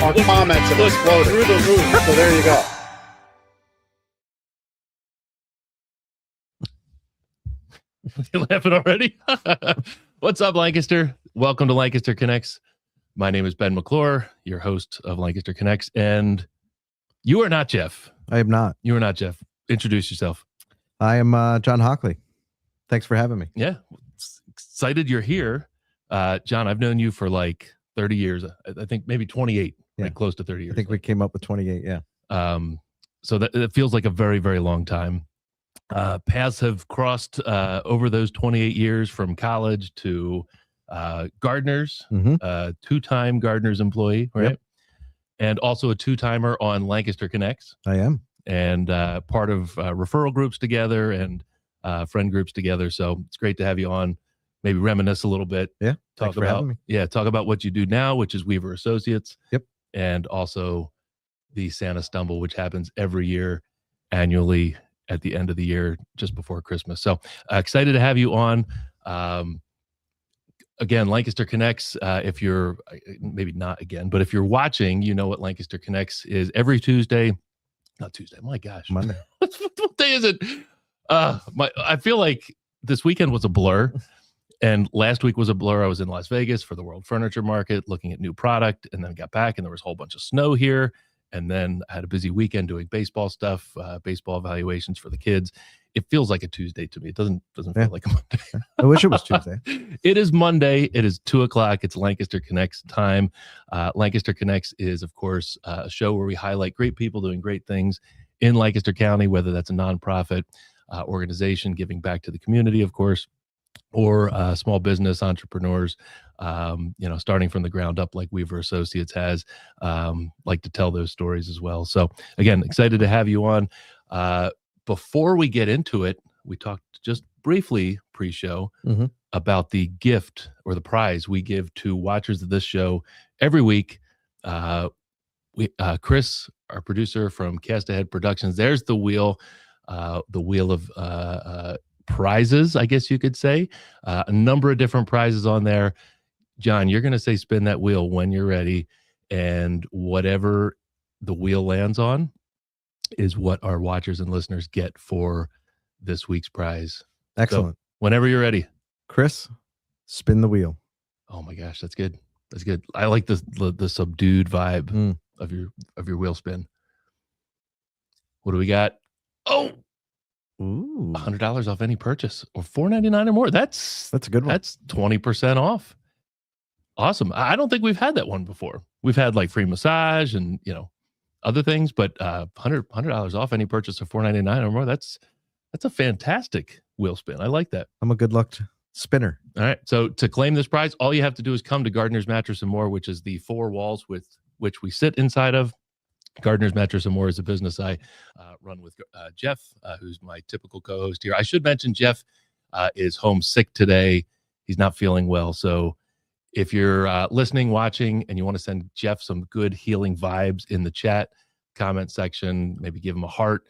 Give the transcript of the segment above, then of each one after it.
our comments have exploded through the roof. So there you go. You laughing already? What's up, Lancaster? Welcome to Lancaster Connects. My name is Ben McClure, your host of Lancaster Connects, and you are not Jeff. I am not. You are not Jeff. Introduce yourself. I am John Hockley. Thanks for having me. Yeah, excited you're here. John, I've known you for like 30 years. I think maybe 28, like close to 30 years. I think we came up with 28, yeah. So that it feels like a very, very long time. Paths have crossed over those 28 years from college to Gardeners, two-time Gardeners employee, right? Yep. And also a two-timer on Lancaster Connects. I am. And part of referral groups together and friend groups together. So it's great to have you on. Maybe reminisce a little bit. Yeah. Talk about what you do now, which is Weaver Associates. Yep. And also the Santa Stumble, which happens every year annually at the end of the year, just before Christmas. So excited to have you on. Again, Lancaster Connects, if you're, maybe not again, but if you're watching, you know what Lancaster Connects is every Tuesday. Not Tuesday, my gosh. Monday. What day is it? I feel like this weekend was a blur. And last week was a blur. I was in Las Vegas for the World Furniture Market looking at new product, and then got back and there was a whole bunch of snow here. And then I had a busy weekend doing baseball stuff, baseball evaluations for the kids. It feels like a Tuesday to me. It doesn't feel like a Monday. I wish it was Tuesday. It is Monday. It is 2:00. It's Lancaster Connects time. Lancaster Connects is, of course, a show where we highlight great people doing great things in Lancaster County, whether that's a nonprofit organization giving back to the community, of course, or small business entrepreneurs, starting from the ground up like Weaver Associates has, like to tell those stories as well. So again, excited to have you on. Before we get into it, we talked just briefly pre-show about the gift or the prize we give to watchers of this show every week. Chris, our producer from Cast Ahead Productions, there's the wheel of prizes, I guess you could say. A number of different prizes on there. John, you're going to say spin that wheel when you're ready, and whatever the wheel lands on is what our watchers and listeners get for this week's prize. Excellent. So, whenever you're ready. Chris, spin the wheel. Oh my gosh, that's good. That's good. I like the subdued vibe of your wheel spin. What do we got? Oh, ooh, $100 off any purchase, or $4.99 or more. That's a good one. That's 20% off. Awesome. I don't think we've had that one before. We've had like free massage and other things, but $100 off any purchase of $4.99 or more. That's a fantastic wheel spin. I like that. I'm a good luck spinner. All right. So to claim this prize, all you have to do is come to Gardener's Mattress and More, which is the four walls with which we sit inside of. Gardener's Mattress and More is a business I run with Jeff, who's my typical co-host here. I should mention Jeff is home sick today. He's not feeling well. So if you're listening, watching, and you want to send Jeff some good healing vibes in the chat comment section, maybe give him a heart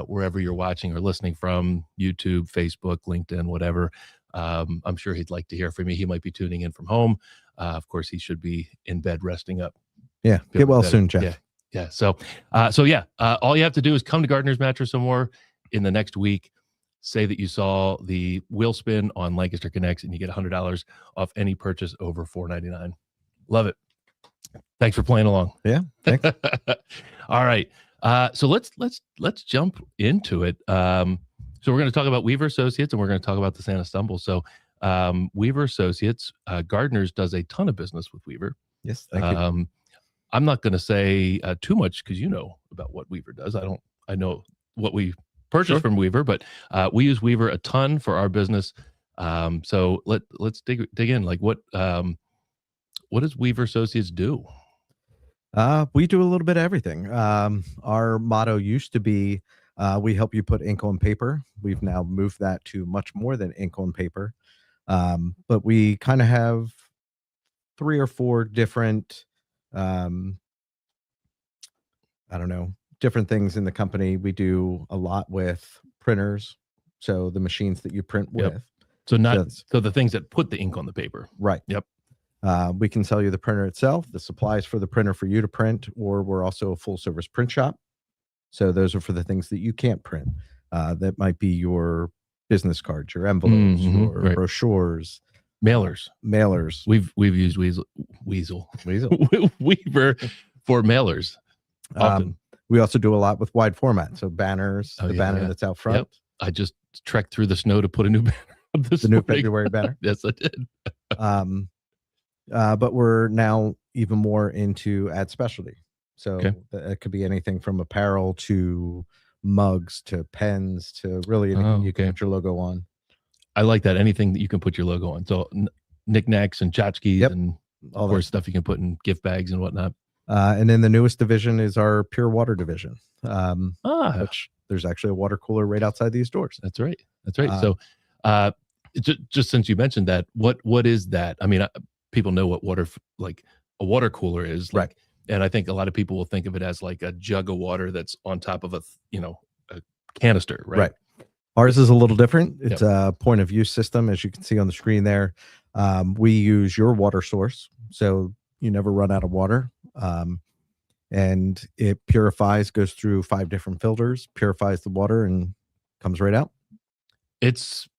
wherever you're watching or listening from, YouTube, Facebook, LinkedIn, whatever. I'm sure he'd like to hear from you. He might be tuning in from home. Of course, he should be in bed resting up. Yeah. Get well soon, Jeff. Yeah. So all you have to do is come to Gardener's Mattress and More in the next week. Say that you saw the wheel spin on Lancaster Connects, and you get $100 off any purchase over $4.99. Love it. Thanks for playing along. Yeah. Thanks. All right. So let's jump into it. So we're going to talk about Weaver Associates, and we're going to talk about the Santa Stumble. So Weaver Associates, Gardeners does a ton of business with Weaver. Yes. Thank you. I'm not going to say too much because you know about what Weaver does. I know what we purchase from Weaver, but we use Weaver a ton for our business. So let's dig in. Like what does Weaver Associates do? We do a little bit of everything. Our motto used to be, we help you put ink on paper. We've now moved that to much more than ink on paper. But we kind of have 3 or 4 different, different things in the company. We do a lot with printers. So the machines that you print with. So so the things that put the ink on the paper. Right. Yep. We can sell you the printer itself, the supplies for the printer for you to print, or we're also a full service print shop. So those are for the things that you can't print. That might be your business cards, your envelopes, your right. brochures, Mailers. mailers. We've used Weasel Weaver for mailers often. We also do a lot with wide format, so banners, the banner that's out front. Yep. I just trekked through the snow to put a new banner up this the new morning. February banner. Yes, I did. But we're now even more into ad specialty. So it could be anything from apparel to mugs to pens to really anything you can put your logo on. I like that. Anything that you can put your logo on. So knickknacks and tchotchkes and of course stuff you can put in gift bags and whatnot. And then the newest division is our pure water division, which there's actually a water cooler right outside these doors. That's right. That's right. So just since you mentioned that, what is that? I mean, people know what a water cooler is, like, right? And I think a lot of people will think of it as like a jug of water that's on top of a canister, right? Right. Ours is a little different. It's a point of use system, as you can see on the screen there. We use your water source, so you never run out of water. And it purifies, goes through 5 different filters, purifies the water, and comes right out. It's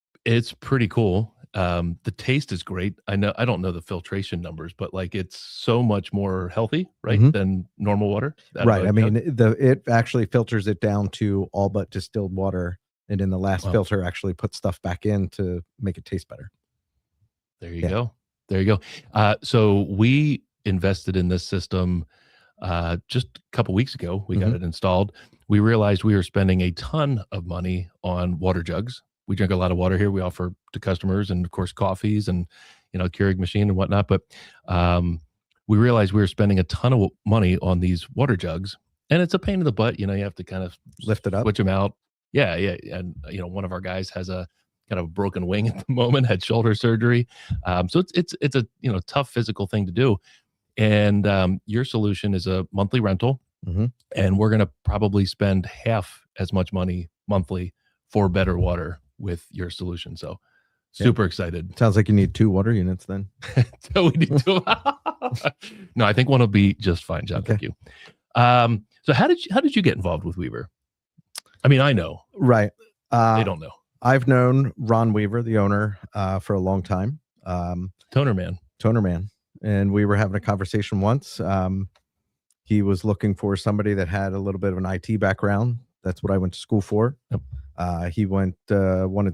pretty cool. The taste is great. I don't know the filtration numbers, but like it's so much more healthy, right, than normal water. Right. I mean, it actually filters it down to all but distilled water, and in the last filter actually puts stuff back in to make it taste better. There you go. There you go. So we invested in this system just a couple weeks ago. We got it installed. We realized we were spending a ton of money on water jugs. We drink a lot of water here. We offer to customers, and of course coffees and Keurig machine and whatnot. But we realized we were spending a ton of money on these water jugs, and it's a pain in the butt. You have to kind of lift it up, switch them out. Yeah. And one of our guys has a kind of a broken wing at the moment, had shoulder surgery. So it's a tough physical thing to do. And your solution is a monthly rental, and we're going to probably spend half as much money monthly for better water with your solution. So super excited. Sounds like you need 2 water units then. So we need 2. No, I think one will be just fine, John. Thank you. So how did you get involved with Weaver? I mean, I know. Right. They don't know. I've known Ron Weaver, the owner, for a long time. Toner man. And we were having a conversation once. He was looking for somebody that had a little bit of an IT background. That's what I went to school for. Yep. He wanted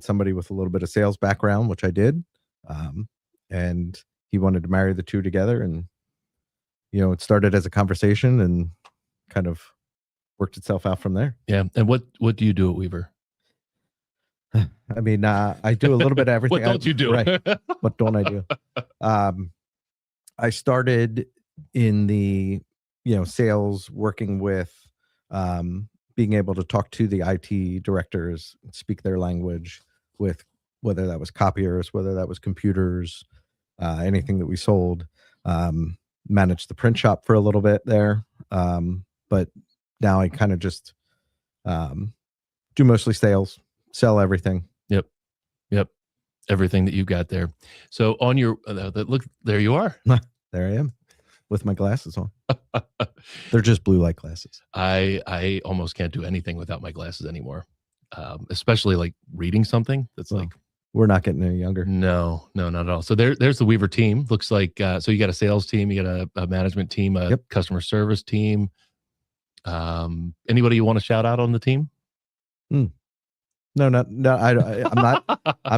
somebody with a little bit of sales background, which I did. And he wanted to marry the two together. And, it started as a conversation and kind of worked itself out from there. Yeah. And what do you do at Weaver? I mean, I do a little bit of everything. What don't you do? Right. What don't I do? I started in the, sales, working with, being able to talk to the IT directors, speak their language, with whether that was copiers, whether that was computers, anything that we sold. Managed the print shop for a little bit there. But now I kind of just do mostly sales, sell everything. Yep. Everything that you got there. So on your, look, there you are. There I am with my glasses on. They're just blue light glasses. I almost can't do anything without my glasses anymore. Especially like reading something that's like, we're not getting any younger. No, not at all. So there's the Weaver team. Looks like, so you got a sales team, you got a management team, a customer service team. Anybody you want to shout out on the team? No. I'm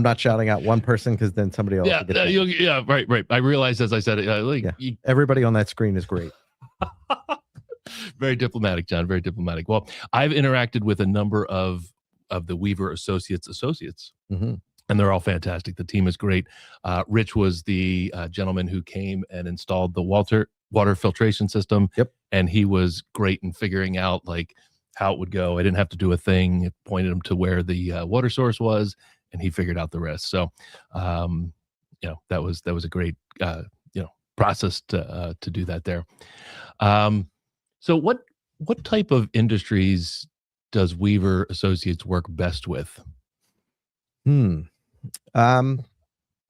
not shouting out one person, because then somebody else. Right. I realized, as I said, everybody on that screen is great. Very diplomatic, John. Very diplomatic. Well, I've interacted with a number of the Weaver associates, and they're all fantastic. The team is great. Rich was the gentleman who came and installed the water filtration system. Yep. And he was great in figuring out like how it would go. I didn't have to do a thing. It pointed him to where the water source was, and he figured out the rest. So, that was a great, process to do that there. So what type of industries does Weaver Associates work best with? I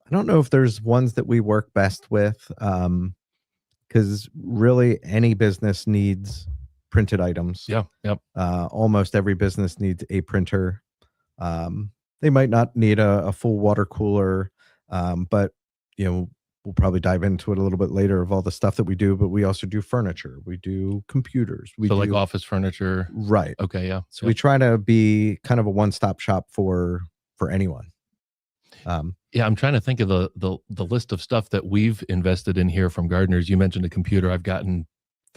I don't know if there's ones that we work best with, because really any business needs printed items. Yeah. Yep. Almost every business needs a printer. They might not need a full water cooler, but we'll probably dive into it a little bit later of all the stuff that we do. But we also do furniture, we do computers, we So do like office furniture. right. Okay. Yeah. So we try to be kind of a one-stop shop for anyone. Yeah, I'm trying to think of the list of stuff that we've invested in here from Gardeners. You mentioned a computer. I've gotten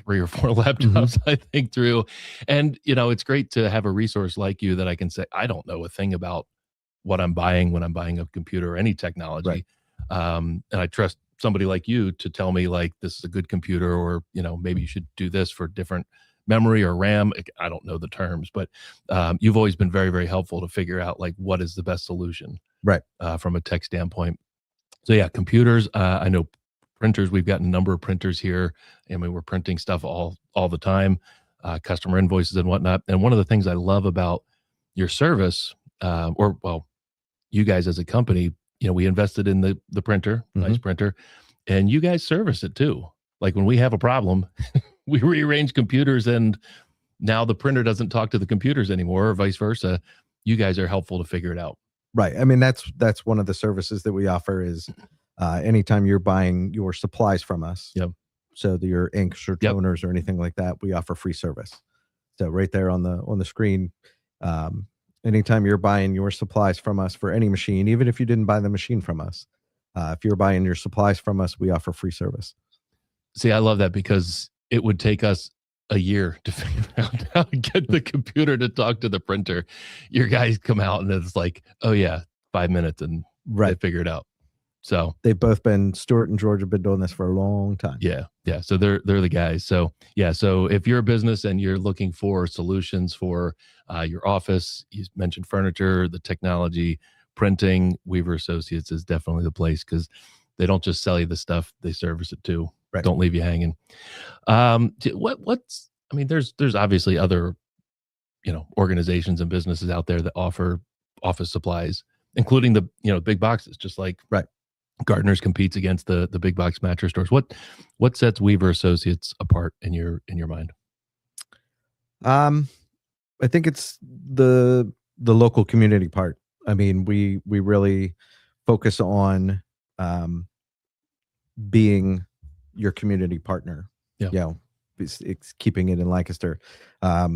3 or 4 laptops, I think, through. And, it's great to have a resource like you that I can say, I don't know a thing about what I'm buying when I'm buying a computer or any technology. Right. And I trust somebody like you to tell me, like, this is a good computer, or, maybe you should do this for different memory or RAM. I don't know the terms, but you've always been very, very helpful to figure out, like, what is the best solution. Right. From a tech standpoint. So yeah, computers. I know printers. We've got a number of printers here. I mean, we're printing stuff all the time, customer invoices and whatnot. And one of the things I love about your service, you guys as a company, we invested in the printer, nice printer, and you guys service it too. Like when we have a problem, we rearrange computers, and now the printer doesn't talk to the computers anymore, or vice versa. You guys are helpful to figure it out. Right. I mean, that's one of the services that we offer is anytime you're buying your supplies from us. Yep. So your inks or toners or anything like that, we offer free service. So right there on the screen, anytime you're buying your supplies from us for any machine, even if you didn't buy the machine from us, if you're buying your supplies from us, we offer free service. See, I love that, because it would take us a year to figure out how to get the computer to talk to the printer. Your guys come out and it's like, oh yeah, 5 minutes, and they figure it out. So they've both been, Stuart and George have been doing this for a long time. Yeah. So they're the guys. So yeah. So if you're a business and you're looking for solutions for your office, you mentioned furniture, the technology, printing, Weaver Associates is definitely the place, because they don't just sell you the stuff, they service it too. Right. Don't leave you hanging. There's obviously other, organizations and businesses out there that offer office supplies, including the, big boxes, just like Gardeners competes against the big box mattress stores. What sets Weaver Associates apart in your mind? I think it's the local community part. I mean, we really focus on being your community partner. Yeah. It's keeping it in Lancaster. A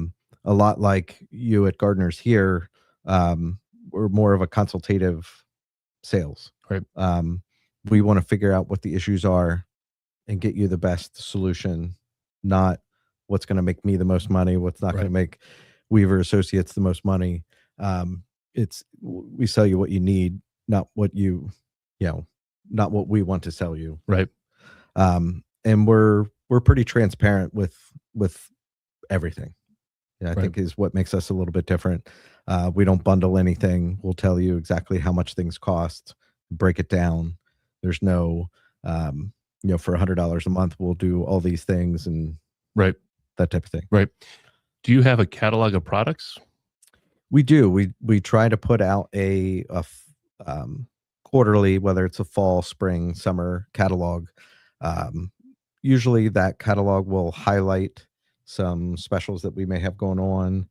lot like you at Gardeners here, we're more of a consultative sales. Right. We want to figure out what the issues are and get you the best solution, not what's going to make me the most money, what's not going to make Weaver Associates the most money. We sell you what you need, not what not what we want to sell you. Right. And we're pretty transparent with everything. I think is what makes us a little bit different. We don't bundle anything. We'll tell you exactly how much things cost, break it down. There's no, for $100 a month, we'll do all these things and that type of thing. Right. Do you have a catalog of products? We do. We try to put out a quarterly, whether it's a fall, spring, summer catalog. Usually that catalog will highlight some specials that we may have going on,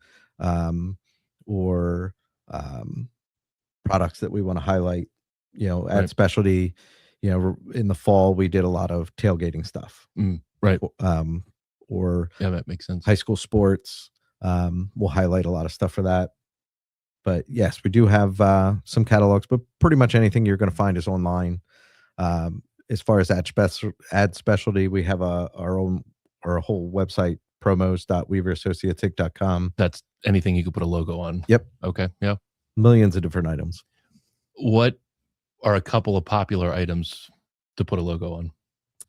or products that we want to highlight. At specialty, in the fall we did a lot of tailgating stuff. Or that makes sense. High school sports. We'll highlight a lot of stuff for that. But yes, we do have some catalogs, but pretty much anything you're going to find is online. As far as ad specialty, we have our whole website, promos.weaverassociatesinc.com. That's anything you could put a logo on. Yep. Okay. Yeah. Millions of different items. What are a couple of popular items to put a logo on?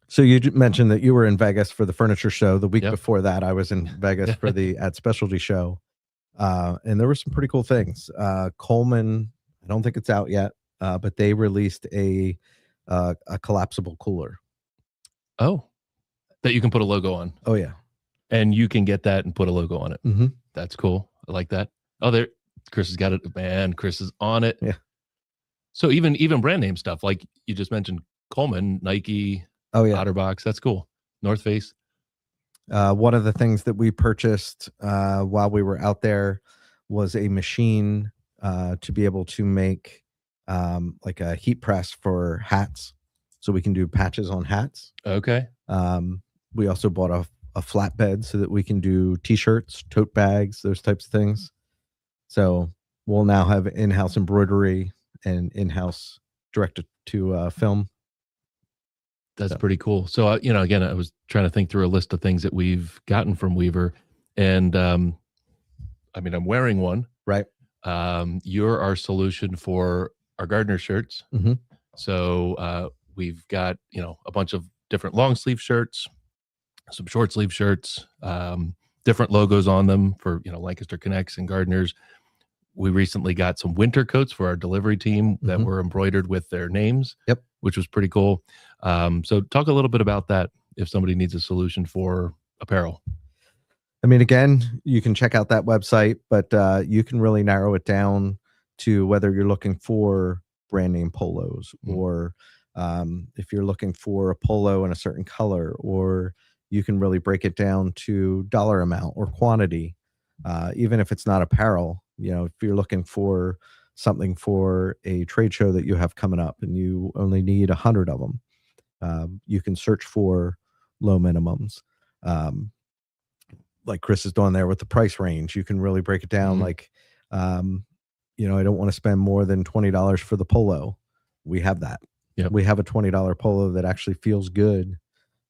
So you mentioned that you were in Vegas for the furniture show. The week before that, I was in Vegas for the ad specialty show. And there were some pretty cool things. Coleman, I don't think it's out yet, but they released a collapsible cooler. Oh, that you can put a logo on. Oh yeah. And you can get that and put a logo on it. Mm-hmm. That's cool. I like that. Oh, there, Chris has got it. Man, Chris is on it. Yeah. So even brand name stuff, like you just mentioned, Coleman, Nike, Oh yeah. Otterbox, that's cool. North Face. One of the things that we purchased while we were out there was a machine to be able to make like a heat press for hats, so we can do patches on hats. Okay. We also bought a flatbed so that we can do t-shirts, tote bags, those types of things. So we'll now have in-house embroidery and in-house direct to film. That's pretty cool. So, again, I was trying to think through a list of things that we've gotten from Weaver, and I'm wearing one. Right. You're our solution for our gardener shirts. Mhm. So we've got a bunch of different long sleeve shirts, some short sleeve shirts, different logos on them for Lancaster Connects and gardeners. We recently got some winter coats for our delivery team that were embroidered with their names. Yep. Which was pretty cool. So talk a little bit about that if somebody needs a solution for apparel. I mean, again, you can check out that website, but you can really narrow it down to whether you're looking for brand name polos, or if you're looking for a polo in a certain color, or you can really break it down to dollar amount or quantity. Even if it's not apparel, if you're looking for something for a trade show that you have coming up and you only need 100 of them, you can search for low minimums. Like Chris is doing there with the price range, you can really break it down. Like, I don't want to spend more than $20 for the polo. We have that. Yep. We have a $20 polo that actually feels good.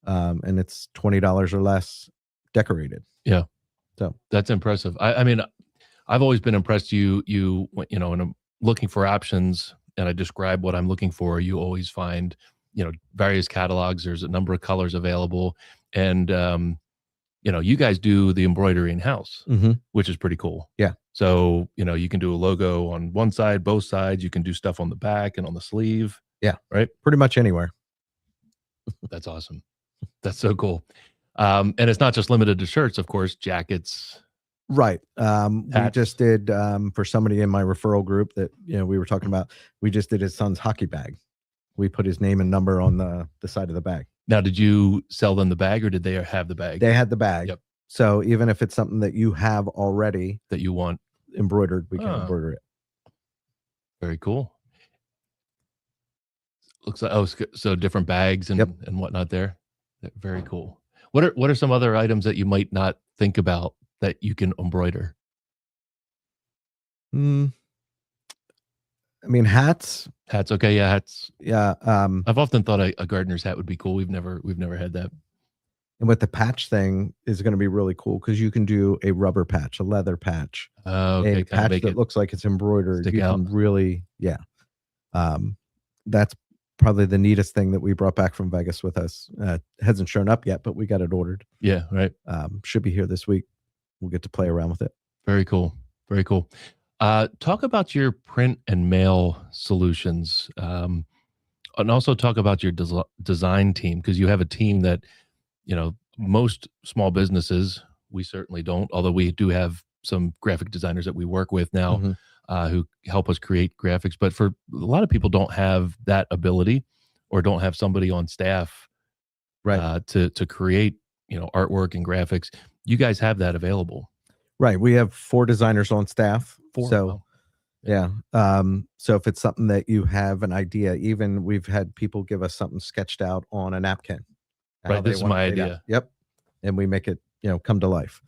And it's $20 or less decorated. Yeah. So that's impressive. I've always been impressed. When I'm looking for options and I describe what I'm looking for, you always find, various catalogs. There's a number of colors available. And, you guys do the embroidery in house, which is pretty cool. Yeah. So, you can do a logo on one side, both sides. You can do stuff on the back and on the sleeve. Yeah. Right. Pretty much anywhere. That's awesome. That's so cool. And it's not just limited to shirts, of course, jackets. Right. We just did for somebody in my referral group that we were talking about. We just did his son's hockey bag. We put his name and number on the side of the bag. Now, did you sell them the bag, or did they have the bag? They had the bag. Yep. So even if it's something that you have already that you want embroidered, we can embroider it. Very cool. Looks like so different bags and and whatnot there. Very cool. What are some other items that you might not think about that you can embroider? Hats. Hats. Okay. Yeah. Hats. Yeah. I've often thought a gardener's hat would be cool. We've never had that. And with the patch thing is going to be really cool because you can do a rubber patch, a leather patch, okay, a patch that looks like it's embroidered. You can really, that's probably the neatest thing that we brought back from Vegas with us. Hasn't shown up yet, but we got it ordered. Yeah. Right. Should be here this week. We'll get to play around with it. Very cool. Very cool. Talk about your print and mail solutions, and also talk about your design team, because you have a team that, most small businesses, we certainly don't, although we do have some graphic designers that we work with now who help us create graphics. But for a lot of people don't have that ability or don't have somebody on staff to create, artwork and graphics. You guys have that available. Right. We have 4 designers on staff. 4. So, wow. Yeah. So if it's something that you have an idea, even we've had people give us something sketched out on a napkin. Right. This is my idea. Yep. And we make it, come to life.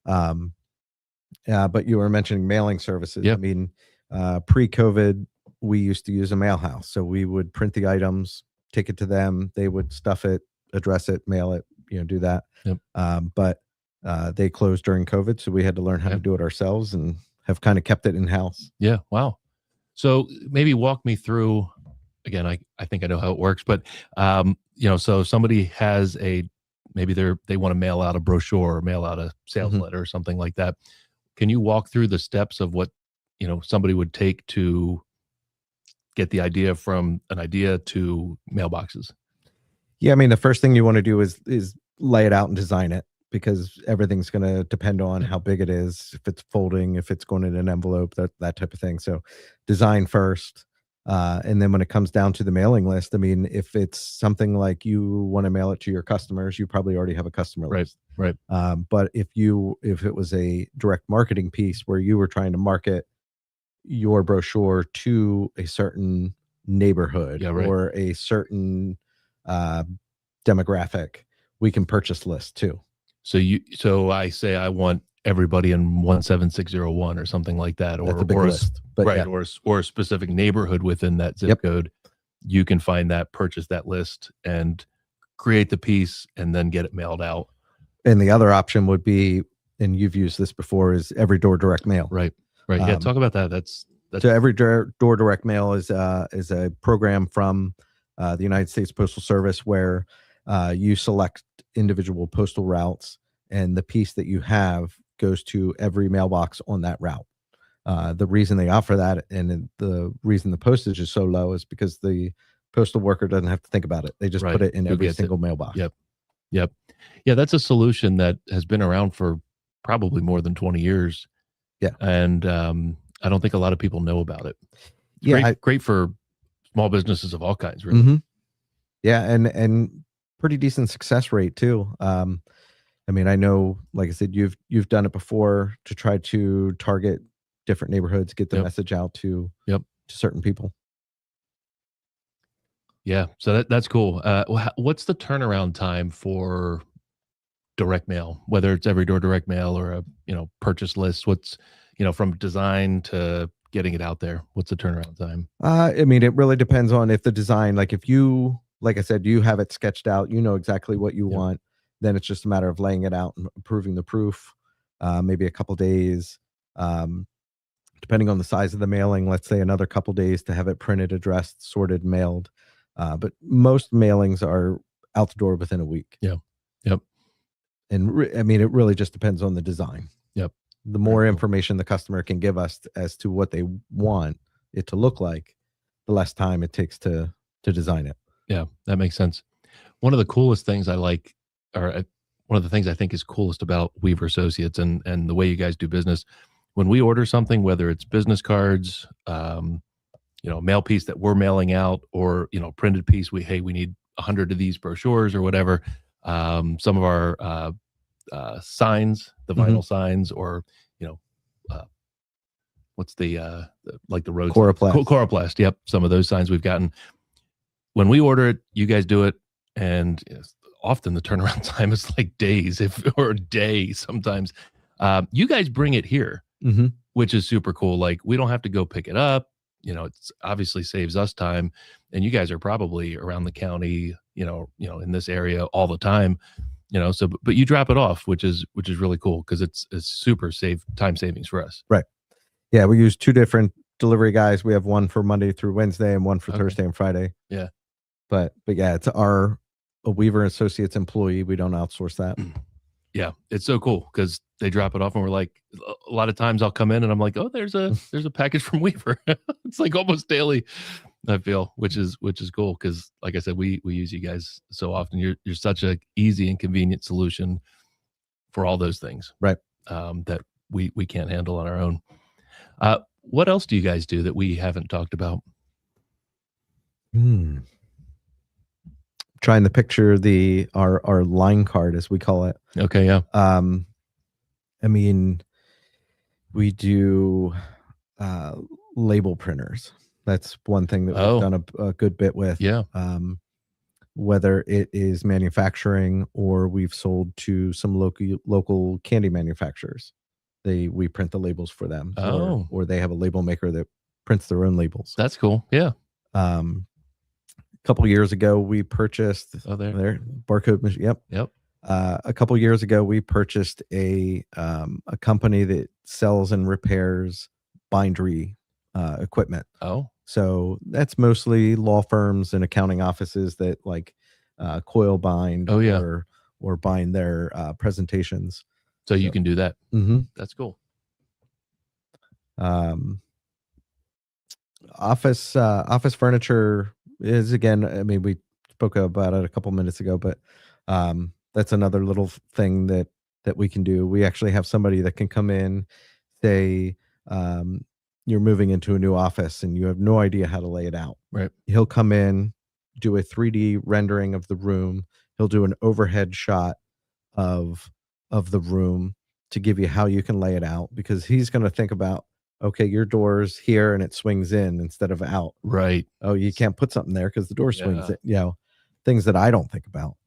But you were mentioning mailing services. Yep. Pre-COVID, we used to use a mail house. So we would print the items, take it to them. They would stuff it, address it, mail it, do that. Yep. But they closed during COVID. So we had to learn how to do it ourselves and have kind of kept it in-house. Yeah. Wow. So maybe walk me through, again, I think I know how it works, but, so somebody has maybe they want to mail out a brochure or mail out a sales letter or something like that. Can you walk through the steps of what, somebody would take to get the idea from an idea to mailboxes? Yeah. The first thing you want to do is lay it out and design it, because everything's going to depend on how big it is, if it's folding, if it's going in an envelope, that type of thing. So design first. And then when it comes down to the mailing list, I mean, if it's something like you want to mail it to your customers, you probably already have a customer list. Right. But if it was a direct marketing piece where you were trying to market your brochure to a certain neighborhood or a certain demographic, we can purchase lists too. So I say I want everybody in 17601 or something like that, or That's a big list, but right, or a specific neighborhood within that zip code. You can find that, purchase that list, and create the piece, and then get it mailed out. And the other option would be, and you've used this before, is every door direct mail. Right. Yeah, talk about that. That's so every door direct mail is a program from the United States Postal Service where you select individual postal routes, and the piece that you have goes to every mailbox on that route. The reason they offer that, and the reason the postage is so low, is because the postal worker doesn't have to think about it. They just put it in every single mailbox. Yep. Yeah, that's a solution that has been around for probably more than 20 years. Yeah. And I don't think a lot of people know about it. It's great for small businesses of all kinds, really. Mm-hmm. Yeah, and pretty decent success rate too. I mean, I know, like I said, you've done it before to try to target different neighborhoods, get the message out to certain people. Yeah, so that's cool. What's the turnaround time for direct mail, whether it's every door direct mail or a purchase list? What's from design to getting it out there? What's the turnaround time? I mean, it really depends on if the design, like I said, you have it sketched out, you know exactly what you want. Then it's just a matter of laying it out and approving the proof. Maybe a couple days, depending on the size of the mailing. Let's say another couple days to have it printed, addressed, sorted, mailed. But most mailings are out the door within a week. Yep. And I mean, it really just depends on the design. Yep. The more information the customer can give us as to what they want it to look like, the less time it takes to design it. Yeah, that makes sense. One of the coolest things I like, or one of the things I think is coolest about Weaver Associates and the way you guys do business, when we order something, whether it's business cards, mail piece that we're mailing out, or printed piece, we need 100 of these brochures or whatever. Some of our signs, the vinyl signs, or what's the like the road Coroplast. Yep, some of those signs we've gotten. When we order it, you guys do it, and often the turnaround time is like days, or a day sometimes. You guys bring it here, which is super cool. Like, we don't have to go pick it up. It's obviously saves us time, and you guys are probably around the county, in this area all the time, so, but you drop it off, which is really cool, because it's super time savings for us. Right. Yeah. We use two different delivery guys. We have one for Monday through Wednesday and one for Thursday and Friday. Yeah. But yeah, it's a Weaver Associates employee. We don't outsource that. Yeah, it's so cool because they drop it off, and we're like, a lot of times I'll come in and I'm like, oh, there's a package from Weaver. It's like almost daily, I feel, which is cool, because like I said, we use you guys so often. You're such a easy and convenient solution for all those things, right? That we can't handle on our own. What else do you guys do that we haven't talked about? Trying to picture our line card, as we call it. Okay, yeah. I mean, we do label printers. That's one thing that we've done a good bit with. Yeah. Whether it is manufacturing, or we've sold to some local candy manufacturers. We print the labels for them. Or they have a label maker that prints their own labels. That's cool. Yeah. A couple years ago, we purchased there barcode machine. Yep. A couple years ago, we purchased a company that sells and repairs bindery equipment. So that's mostly law firms and accounting offices that coil bind or bind their presentations. So you can do that. That's cool. Office furniture is, again, I mean, we spoke about it a couple minutes ago, but that's another little thing that we can do. We actually have somebody that can come in, say, you're moving into a new office and you have no idea how to lay it out. Right. He'll come in, do a 3D rendering of the room. He'll do an overhead shot of the room to give you how you can lay it out, because he's going to think about, okay, your door's here and it swings in instead of out. Right. Oh, you can't put something there because the door swings in, things that I don't think about.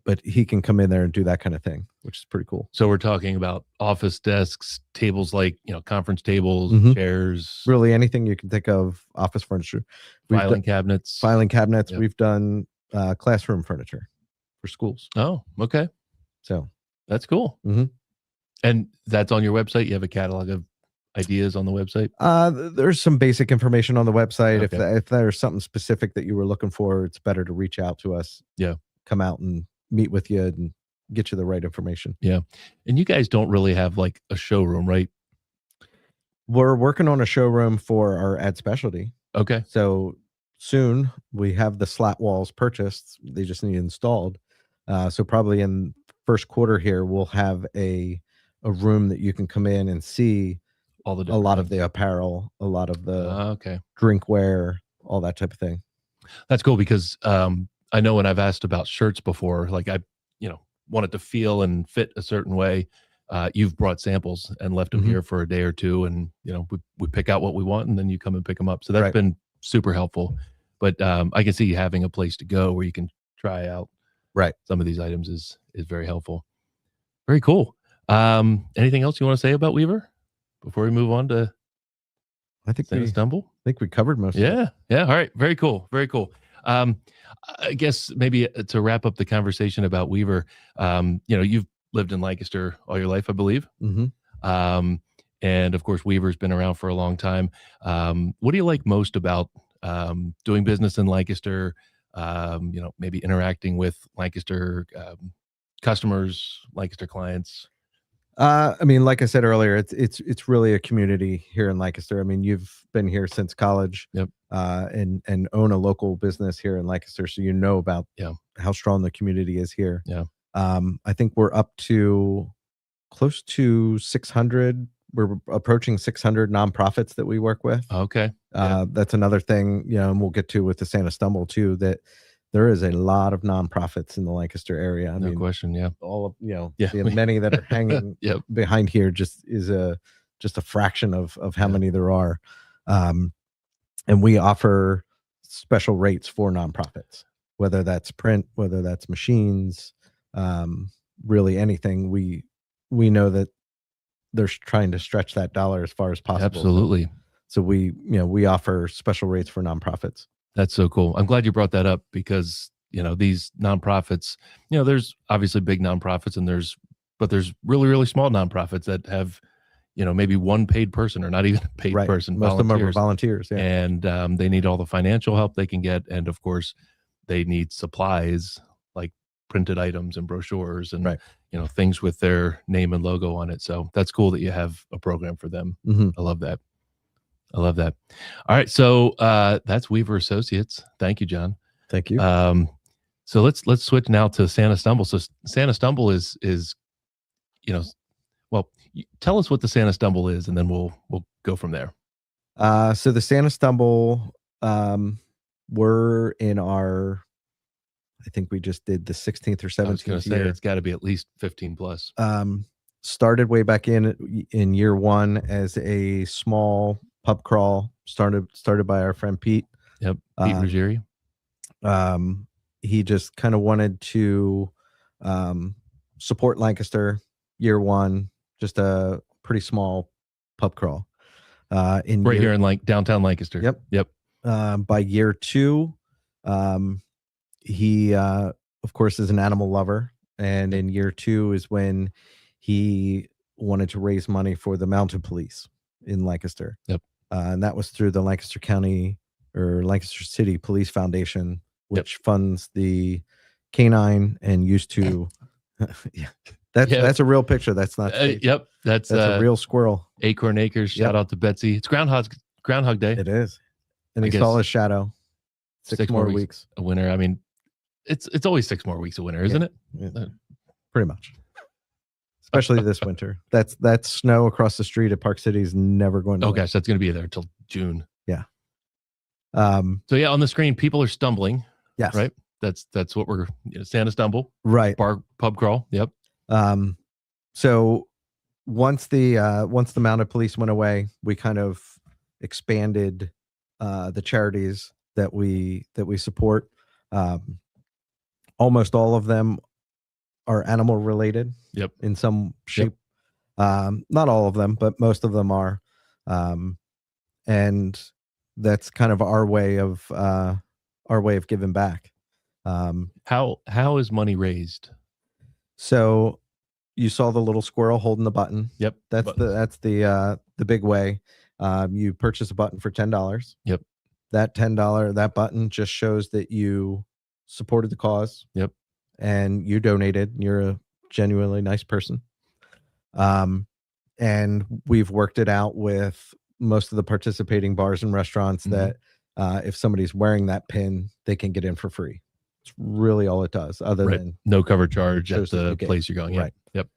But he can come in there and do that kind of thing, which is pretty cool. So we're talking about office desks, tables, like, conference tables, chairs, really anything you can think of, office furniture, filing cabinets. Yep. Yep. We've done classroom furniture for schools. Oh, okay. So that's cool. Mm-hmm. And that's on your website. You have a catalog of ideas on the website. There's some basic information on the website. Okay. If there's something specific that you were looking for, it's better to reach out to us. Yeah. Come out and meet with you and get you the right information. Yeah. And you guys don't really have like a showroom, right? We're working on a showroom for our ad specialty. Okay. So soon we have the slat walls purchased. They just need installed. So probably in first quarter here, we'll have a room that you can come in and see all the a lot of the apparel, a lot of the drinkware, all that type of thing. That's cool, because I know when I've asked about shirts before, like I wanted to feel and fit a certain way, you've brought samples and left them here for a day or two, and we pick out what we want, and then you come and pick them up. So that's been super helpful. But I can see having a place to go where you can try out some of these items is very helpful. Very cool. Anything else you want to say about Weaver before we move on to Stumble? I think we covered most of it. Yeah. All right. Very cool. Very cool. I guess maybe to wrap up the conversation about Weaver, you've lived in Lancaster all your life, I believe. Mm-hmm. And of course, Weaver's been around for a long time. What do you like most about doing business in Lancaster? Maybe interacting with Lancaster customers, Lancaster clients. I mean, like I said earlier, it's really a community here in Lancaster. I mean, you've been here since college, and own a local business here in Lancaster, so you know about how strong the community is here. Yeah. I think we're up to close to 600. We're approaching 600 nonprofits that we work with. Okay. That's another thing, and we'll get to with the Santa Stumble too, that there is a lot of nonprofits in the Lancaster area. I mean, question. Yeah. All of, the many that are hanging behind here just is a fraction of how many there are. And we offer special rates for nonprofits, whether that's print, whether that's machines, really anything. We know that they're trying to stretch that dollar as far as possible. Absolutely. So we offer special rates for nonprofits. That's so cool. I'm glad you brought that up, because, these nonprofits, there's obviously big nonprofits but there's really, really small nonprofits that have, maybe one paid person or not even a paid person. Most of them are volunteers. Yeah. And they need all the financial help they can get. And of course, they need supplies like printed items and brochures and, things with their name and logo on it. So that's cool that you have a program for them. Mm-hmm. I love that. All right. So that's Weaver Associates. Thank you, John. Thank you. So let's switch now to Santa Stumble. So Santa Stumble is tell us what the Santa Stumble is, and then we'll go from there. So the Santa Stumble, we're in our, I think we just did the 16th or 17th I was going to say, year. it's got to be at least 15 plus. Started way back in year one as a small pub crawl, started by our friend Pete. Yep. Pete Ruggieri. He just kind of wanted to support Lancaster. Year one, just a pretty small pub crawl. Here in downtown Lancaster. Yep. By year two, he of course is an animal lover, and in year two is when he wanted to raise money for the mounted police in Lancaster. Yep. And that was through the Lancaster County or Lancaster City Police Foundation, which funds the canine and used to. That's a real picture. That's not. That's a real squirrel. Acorn Acres. Shout out to Betsy. It's Groundhog Day. It is, and he saw his shadow. Six more weeks of winter. I mean, it's always 6 more weeks of winter, isn't it? Yeah. Pretty much. especially this winter. That snow across the street at Park City is never going to. Oh gosh, that's going to be there till June. Yeah. So yeah, on the screen, people are stumbling. Yes. Right. That's what we're Santa stumble. Right. Bar pub crawl. Yep. So once the mounted police went away, we kind of expanded the charities that we support. Almost all of them are animal related. Yep. In some shape. Yep. Not all of them, but most of them are. And that's kind of our way of giving back. How is money raised? So you saw the little squirrel holding the button. Yep. That's the big way. You purchase a button for $10. Yep. That that button just shows that you supported the cause. Yep. And you donated. You're a genuinely nice person. And we've worked it out with most of the participating bars and restaurants that if somebody's wearing that pin, they can get in for free. It's really all it does, other than no cover charge at the place you're going. Right. Yep.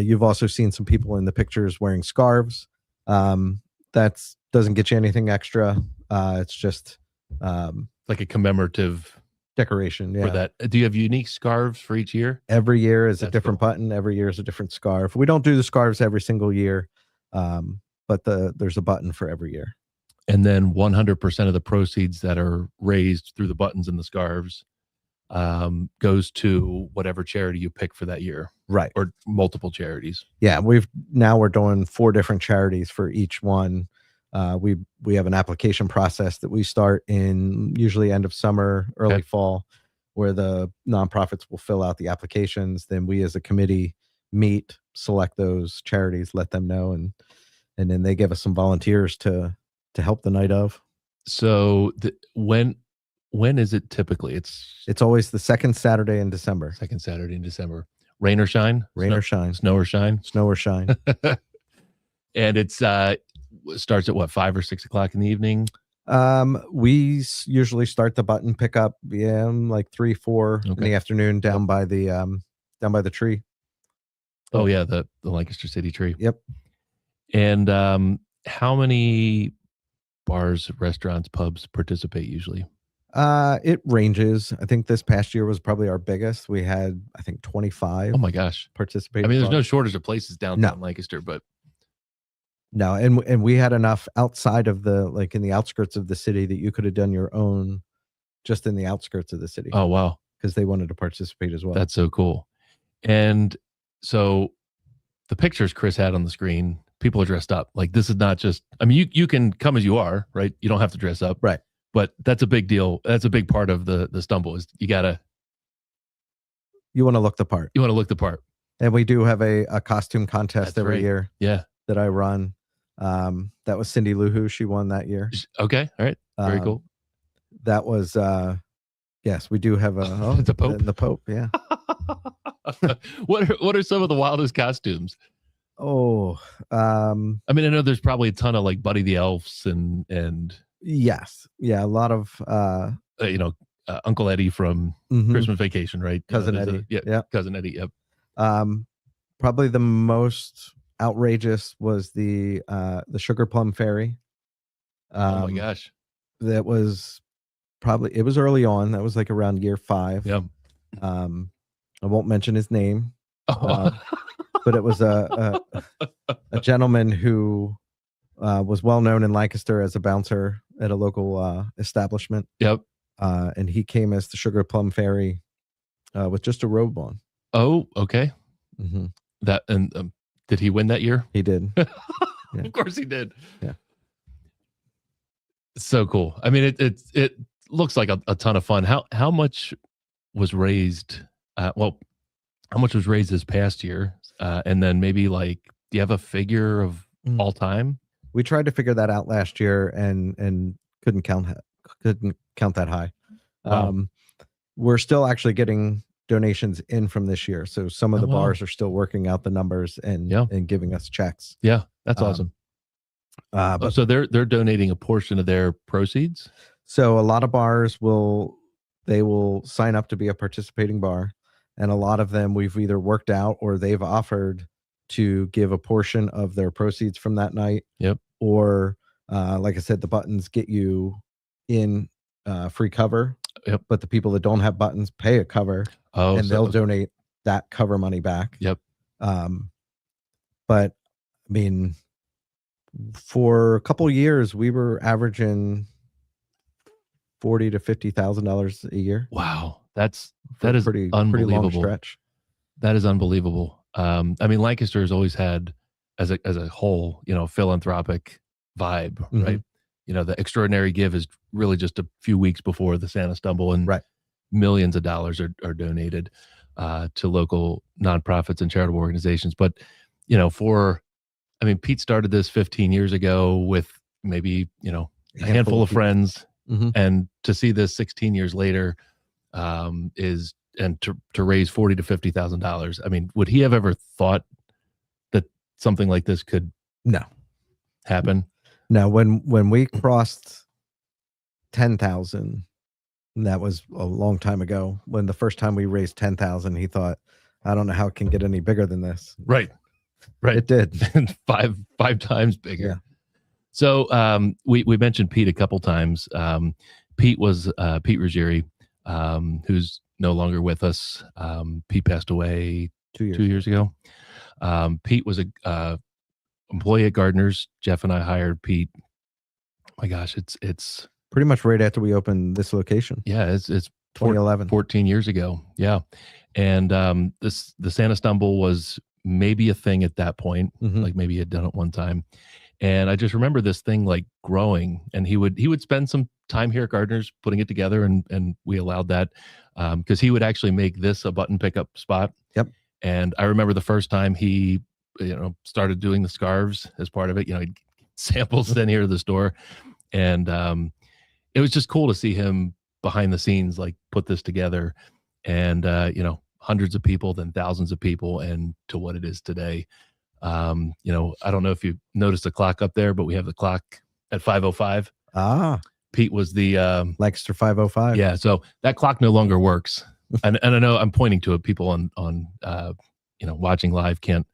You've also seen some people in the pictures wearing scarves. That doesn't get you anything extra. It's just like a commemorative decoration. Yeah. For that. Do you have unique scarves for each year? Every year is a different button. Every year is a different scarf. We don't do the scarves every single year, but there's a button for every year. And then 100% of the proceeds that are raised through the buttons and the scarves goes to whatever charity you pick for that year. Right. Or multiple charities. Yeah. We're doing 4 different charities for each one. We have an application process that we start in usually end of summer, early fall, where the nonprofits will fill out the applications. Then we as a committee meet, select those charities, let them know, and then they give us some volunteers to help the night of. So when is it typically? It's always the second Saturday in December. Second Saturday in December. Rain or shine? Rain or shine. Snow or shine? Snow or shine. And it's starts at what, 5 or 6 o'clock in the evening? We usually start the button pickup like 3, 4 in the afternoon down by the tree. Oh yeah, the Lancaster City tree. Yep. And how many bars, restaurants, pubs participate usually? It ranges. I think this past year was probably our biggest. We had, I think, 25. Oh my gosh, participating. I mean, there's no shortage of places downtown Lancaster, but no, and we had enough outside of in the outskirts of the city that you could have done your own, just in the outskirts of the city. Oh wow, because they wanted to participate as well. That's so cool. And so, the pictures Chris had on the screen, people are dressed up. Like, this is not just. I mean, you can come as you are, right? You don't have to dress up, right? But that's a big deal. That's a big part of the stumble. Is you want to look the part. You want to look the part. And we do have a costume contest every year. Yeah, that I run. That was Cindy Lou Who. She won that year. Okay, all right, very cool. That was yes, we do have the Pope. The Pope, yeah. What are some of the wildest costumes? Oh, I mean, I know there's probably a ton of like Buddy the Elves and yes, yeah, a lot of Uncle Eddie from Christmas Vacation, right? Cousin Eddie, yeah, Cousin Eddie, yep. Probably the most outrageous was the Sugar Plum Fairy. Oh my gosh, that was it was early on. That was like around year 5. Yeah. I won't mention his name, but it was a gentleman who was well known in Lancaster as a bouncer at a local establishment. Yep. And he came as the Sugar Plum Fairy with just a robe on. Oh, okay. Mm-hmm. That and did he win that year? He did. Yeah. Of course he did. Yeah. So cool. I mean, it looks like a ton of fun. How much was raised? How much was raised this past year? And then maybe do you have a figure of all time? We tried to figure that out last year and couldn't count that high. Wow. We're still actually getting donations in from this year. So some of the bars are still working out the numbers and giving us checks. Yeah, that's awesome. So they're donating a portion of their proceeds. So a lot of bars will sign up to be a participating bar, and a lot of them we've either worked out or they've offered to give a portion of their proceeds from that night. Yep. Or like I said, the buttons get you in free cover. Yep. But the people that don't have buttons pay a cover, and they'll donate that cover money back. Yep. But I mean, for a couple of years, we were averaging $40,000 to $50,000 a year. Wow, that is pretty unbelievable. Long stretch. That is unbelievable. I mean, Lancaster has always had, as a whole, philanthropic vibe, Mm-hmm. right? The extraordinary give is really just a few weeks before the Santa Stumble, and right. millions of dollars are donated to local nonprofits and charitable organizations. But Pete started this 15 years ago with maybe a handful of friends, mm-hmm. and to see this 16 years later to raise $40,000 to $50,000. I mean, would he have ever thought that something like this could happen? No, when we crossed 10,000, that was a long time ago. When the first time we raised 10,000, he thought, I don't know how it can get any bigger than this. Right. It did. five times bigger. Yeah. So we mentioned Pete a couple times. Pete was Pete Ruggieri, who's no longer with us. Pete passed away 2 years ago. Pete was a employee at Gardner's. Jeff and I hired Pete. My gosh, it's pretty much right after we opened this location. Yeah, it's 2011, 14 years ago. Yeah, and the Santa Stumble was maybe a thing at that point. Mm-hmm. Like maybe he had done it one time, and I just remember this thing like growing. And he would spend some time here at Gardner's putting it together, and we allowed that because he would actually make this a button pickup spot. Yep. And I remember the first time he started doing the scarves as part of it. He'd samples sent here to the store, and it was just cool to see him behind the scenes, like put this together, and hundreds of people, then thousands of people, and to what it is today. I don't know if you noticed the clock up there, but we have the clock at 5:05. Pete was the Lancaster 5:05. Yeah, so that clock no longer works, and I know I'm pointing to it. People on watching live can't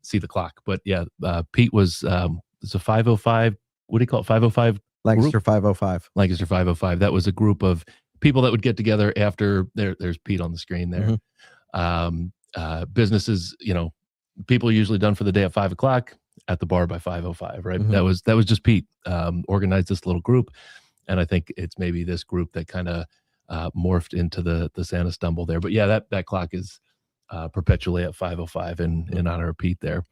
see the clock, but yeah, Pete was it's a 5:05. What do you call it? 5:05. Lancaster 5:05. Lancaster 5:05. That was a group of people that would get together after there's Pete on the screen there. Mm-hmm. Businesses, people are usually done for the day at 5 o'clock, at the bar by 5:05, right? Mm-hmm. That was just Pete organized this little group, and I think it's maybe this group that kind of morphed into the Santa Stumble there. But yeah, that clock is perpetually at 5:05 in honor of Pete there.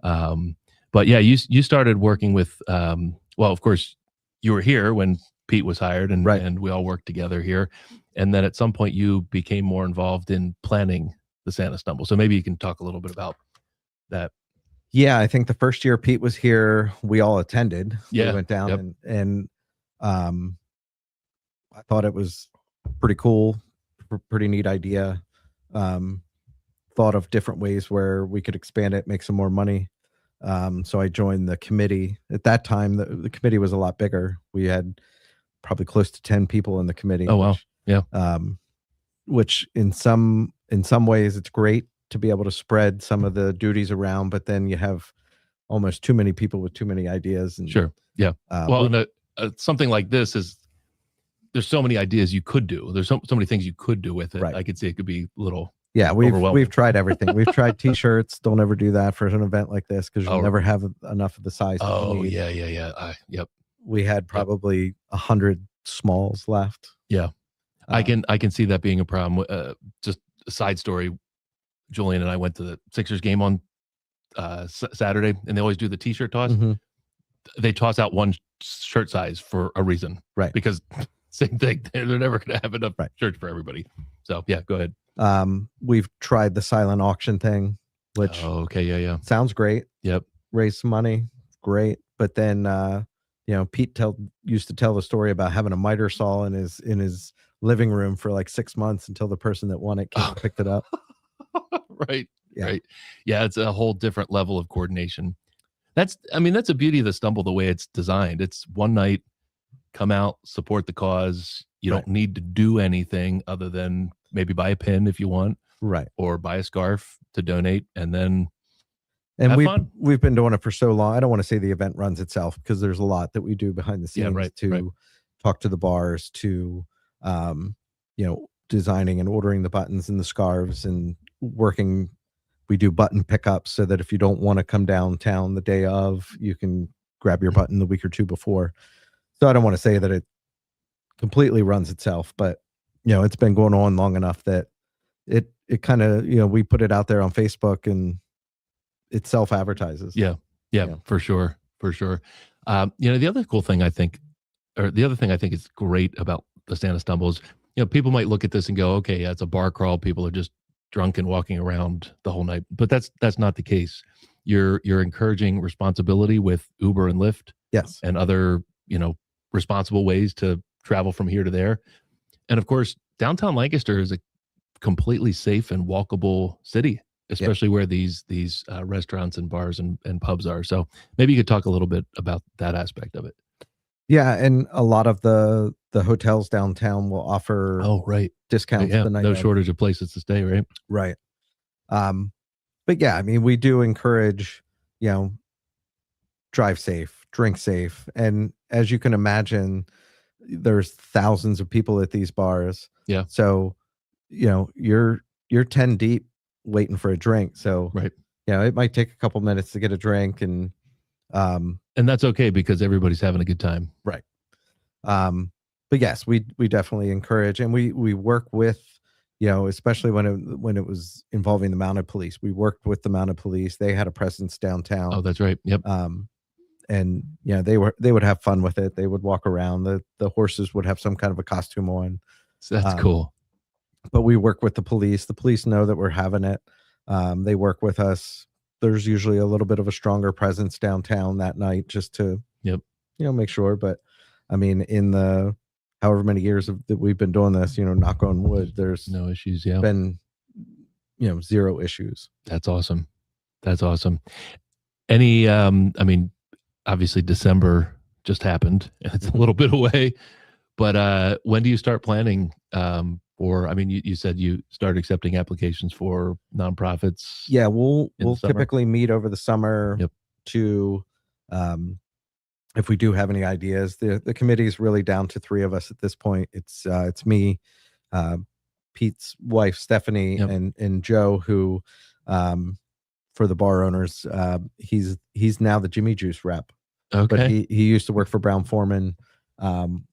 But yeah, you started working with well, of course, you were here when Pete was hired, and right. and we all worked together here. And then at some point you became more involved in planning the Santa Stumble. So maybe you can talk a little bit about that. Yeah, I think the first year Pete was here, we all attended. Yeah, we went down. Yep. and I thought it was pretty cool, pretty neat idea. Thought of different ways where we could expand it, make some more money. So I joined the committee. At that time, the committee was a lot bigger. We had probably close to 10 people in the committee. Oh, wow. Yeah. Which in some ways it's great to be able to spread some of the duties around, but then you have almost too many people with too many ideas. And sure. Yeah. Well, something like this there's so many ideas you could do. There's so many things you could do with it. Right. I could see it could be a little. Yeah, we've tried everything. We've tried T-shirts. Don't ever do that for an event like this because you'll never have enough of the size. Oh yeah. Yep. We had probably 100 smalls left. Yeah, I can see that being a problem. Just a side story: Julian and I went to the Sixers game on Saturday, and they always do the T-shirt toss. Mm-hmm. They toss out one shirt size for a reason, right? Because same thing, they're never going to have enough shirts for everybody. So yeah, go ahead. We've tried the silent auction thing, which sounds great. Yep. Raise some money, great. But then Pete used to tell the story about having a miter saw in his living room for like 6 months until the person that won it came and picked it up. Right. Yeah. Right. Yeah, it's a whole different level of coordination. That's the beauty of the Stumble, the way it's designed. It's one night, come out, support the cause. You don't need to do anything other than maybe buy a pin if you want, right, or buy a scarf to donate, and then And Have fun. we've been doing it for so long. I don't want to say the event runs itself because there's a lot that we do behind the scenes to talk to the bars, to designing and ordering the buttons and the scarves and working. We do button pickups so that if you don't want to come downtown the day of, you can grab your button the week or two before. So I don't want to say that it completely runs itself, but it's been going on long enough that it kind of, we put it out there on Facebook and it self-advertises. Yeah, for sure. The other cool thing I think is great about the Santa Stumbles, people might look at this and go, okay, yeah, it's a bar crawl. People are just drunk and walking around the whole night, but that's not the case. You're encouraging responsibility with Uber and Lyft, yes, and other responsible ways to travel from here to there. And of course, downtown Lancaster is a completely safe and walkable city, especially where these restaurants and bars and pubs are. So maybe you could talk a little bit about that aspect of it. Yeah, and a lot of the hotels downtown will offer discounts the night. No shortage of places to stay, right? Right. But yeah, I mean, we do encourage, drive safe, drink safe. And as you can imagine, there's thousands of people at these bars. Yeah. So, you're 10 deep waiting for a drink. So, it might take a couple minutes to get a drink, and that's okay because everybody's having a good time. Right. But yes, we definitely encourage, and we work with, especially when it was involving the mounted police, we worked with the mounted police. They had a presence downtown. Oh, that's right. Yep. And they would have fun with it. They would walk around. The horses would have some kind of a costume on. So that's cool. But we work with the police. The police know that we're having it. They work with us. There's usually a little bit of a stronger presence downtown that night just to, make sure. But I mean, in the however many years that we've been doing this, knock on wood, there's no issues. Yeah. Been, zero issues. That's awesome. Any, obviously December just happened and it's a little bit away, but when do you start planning you said you started accepting applications for nonprofits? Yeah, we'll typically meet over the summer to if we do have any ideas. The committee is really down to 3 of us at this point. It's me, Pete's wife Stephanie, and Joe, who for the bar owners, he's now the Jimmy Juice rep. Okay. But he used to work for Brown Forman,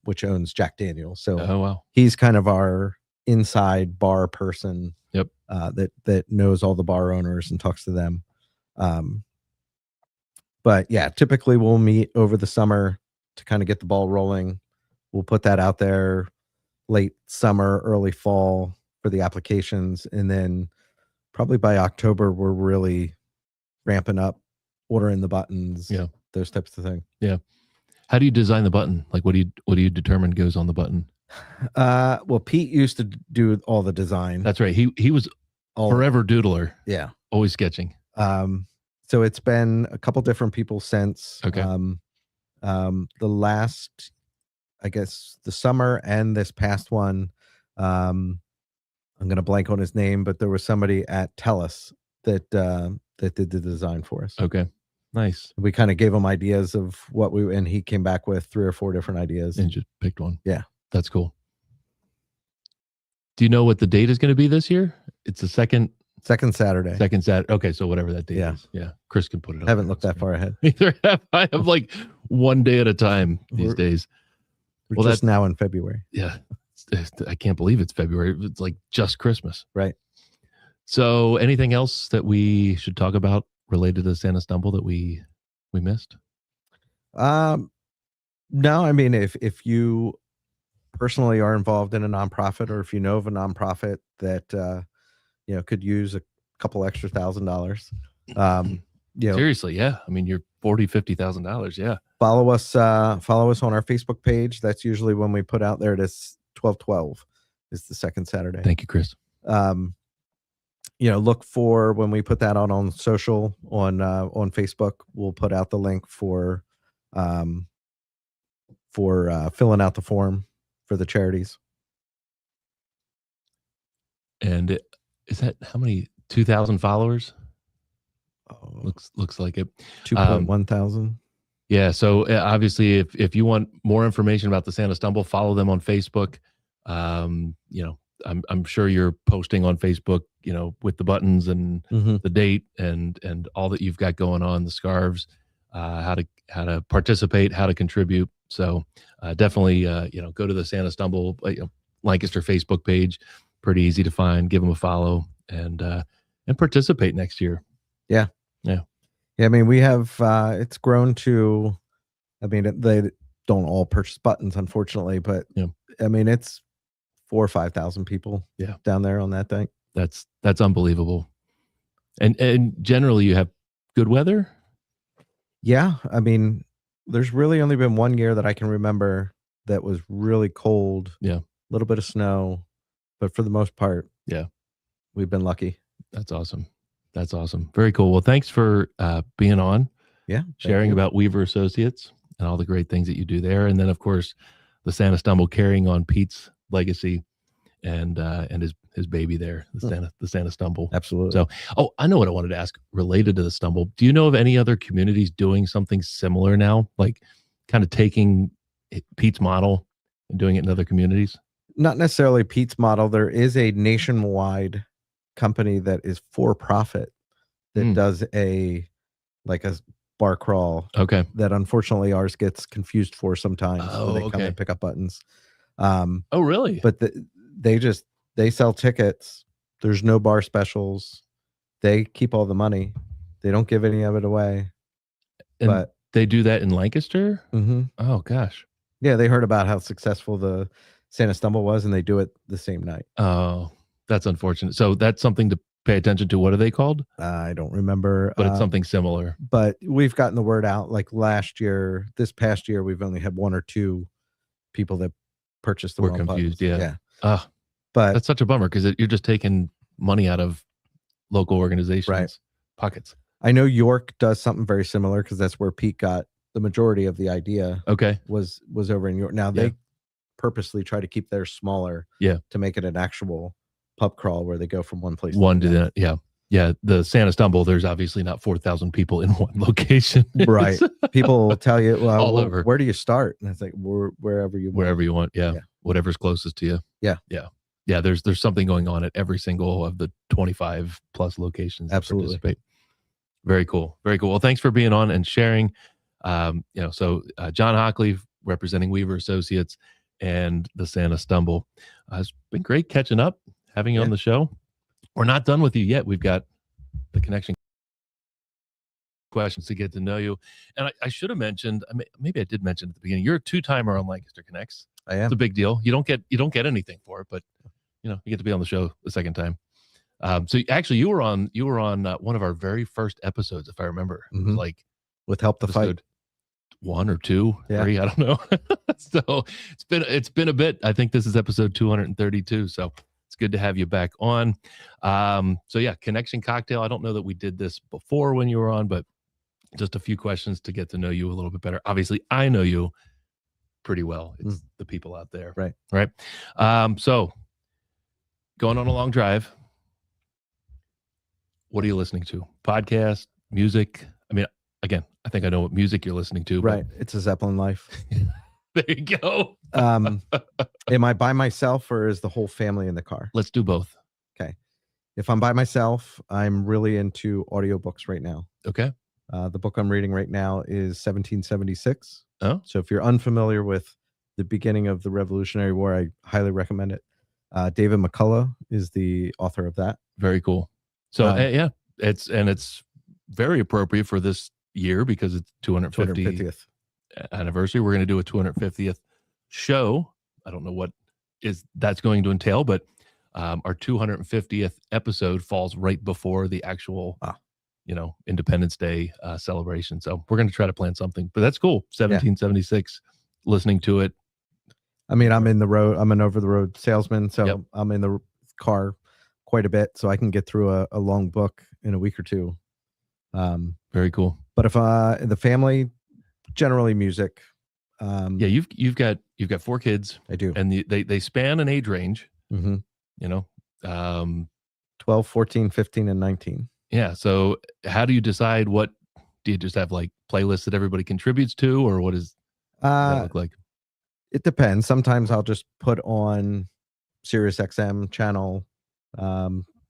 which owns Jack Daniel's. So he's kind of our inside bar person. Yep. That knows all the bar owners and talks to them. But yeah, typically we'll meet over the summer to kind of get the ball rolling. We'll put that out there late summer, early fall for the applications. And then probably by October, we're really ramping up, ordering the buttons, those types of things. Yeah. How do you design the button? Like, what do you determine goes on the button? Well, Pete used to do all the design. That's right. He was forever doodler. Yeah. Always sketching. So it's been a couple different people since. Okay. The last, I guess, the summer and this past one, I'm going to blank on his name, but there was somebody at TELUS that did the design for us. Okay. Nice. We kind of gave him ideas of and he came back with 3 or 4 different ideas. And just picked one. Yeah. That's cool. Do you know what the date is going to be this year? It's the second Saturday. Second Saturday. Okay, so whatever that date is. Yeah. Chris can put it up. I haven't looked that far ahead. Either have I. have like one day at a time these days. We're just now in February. Yeah. I can't believe it's February. It's like just Christmas. Right. So anything else that we should talk about related to Santa Stumble that we missed? No, I mean, if you personally are involved in a nonprofit, or if you know of a nonprofit that could use a couple extra $1,000, seriously, yeah. I mean, you're $40,000-$50,000. Yeah. Follow us on our Facebook page. That's usually when we put out there. It is 12/12 is the second Saturday. Thank you, Chris. Look for when we put that on social on Facebook. We'll put out the link for filling out the form for the charities. And is that how many? 2,000 followers? Oh, Looks like it. 2.1 thousand. Yeah. So obviously, if you want more information about the Santa Stumble, follow them on Facebook. You know, I'm sure you're posting on Facebook, you know, with the buttons and the date and all that you've got going on, the scarves, how to participate, how to contribute. So definitely, you know, go to the Santa Stumble, you know, Lancaster Facebook page. Pretty easy to find. Give them a follow and participate next year. Yeah. Yeah. Yeah. I mean, we have, it's grown to, I mean, they don't all purchase buttons, unfortunately, but Yeah. I mean, it's 4,000 or 5,000 people down there on that thing. That's unbelievable. And generally you have good weather. Yeah. I mean, there's really only been one year that I can remember that was really cold. Yeah. A little bit of snow, but for the most part, yeah, we've been lucky. That's awesome. That's awesome. Very cool. Well, thanks for being on. Yeah. Sharing about Weaver Associates and all the great things that you do there. And then of course the Santa Stumble, carrying on Pete's legacy and his baby there, the Santa Stumble. Absolutely. So, I know what I wanted to ask related to the Stumble. Do you know of any other communities doing something similar now, like kind of taking Pete's model and doing it in other communities? Not necessarily Pete's model. There is a nationwide company that is for profit that does a bar crawl. Okay. That unfortunately ours gets confused for sometimes when they come and pick up buttons. Oh, really? But they sell tickets. There's no bar specials. They keep all the money. They don't give any of it away. And but they do that in Lancaster? Mm-hmm. Oh, gosh. Yeah, they heard about how successful the Santa Stumble was, and they do it the same night. Oh, that's unfortunate. So that's something to pay attention to. What are they called? I don't remember. But it's something similar. But we've gotten the word out. Like this past year, we've only had one or two people that purchased the We're wrong confused. buttons. Yeah. But that's such a bummer because you're just taking money out of local organizations' pockets. I know York does something very similar because that's where Pete got the majority of the idea. Okay. Was over in York. Now they purposely try to keep theirs smaller. Yeah. To make it an actual pub crawl where they go from one place to the yeah. Yeah, the Santa Stumble, there's obviously not 4,000 people in one location. Right. People will tell you, well, all over. Where do you start? And it's like, wherever you want. Wherever you want. Yeah. Whatever's closest to you. Yeah. Yeah. Yeah. There's something going on at every single of the 25 plus locations. Absolutely. That participate. Very cool. Very cool. Well, thanks for being on and sharing. So John Hockley representing Weaver Associates and the Santa Stumble. It's been great catching up, having you on the show. We're not done with you yet. We've got the connection questions to get to know you. And I should have mentioned, maybe I did mention at the beginning, you're a two-timer on Lancaster Connects. I am. It's a big deal. You don't get anything for it, but you get to be on the show the second time. So actually you were on one of our very first episodes, if I remember. It was like with Help the Fight 1 or 2, 3, I don't know. So it's been a bit. I think this is episode 232. So it's good to have you back on. So yeah, Connection Cocktail. I don't know that we did this before when you were on, but just a few questions to get to know you a little bit better. Obviously, I know you pretty well. It's the people out there. Right. So going on a long drive. What are you listening to? Podcast, music? I mean, again, I think I know what music you're listening to. Right. It's a Zeppelin life. There you go. Am I by myself or is the whole family in the car? Let's do both. Okay. If I'm by myself, I'm really into audiobooks right now. Okay. The book I'm reading right now is 1776. Oh. So if you're unfamiliar with the beginning of the Revolutionary War, I highly recommend it. David McCullough is the author of that. Very cool. So yeah, it's very appropriate for this year because it's 250th anniversary. We're going to do a 250th show. I don't know what that's going to entail, but our 250th episode falls right before the actual Independence Day celebration. So we're going to try to plan something, but that's cool. 1776, listening to it. I mean, I'm in the road. I'm an over the road salesman, so I'm in the car quite a bit, so I can get through a long book in a week or two. Very cool. But if the family, generally music. You've got 4 kids. I do, and they span an age range. 12, 14, 15, and 19. Yeah. So how do you decide what do you just have like playlists that everybody contributes to, or what does that Uh, look like? it depends. Sometimes I'll just put on Sirius XM channel,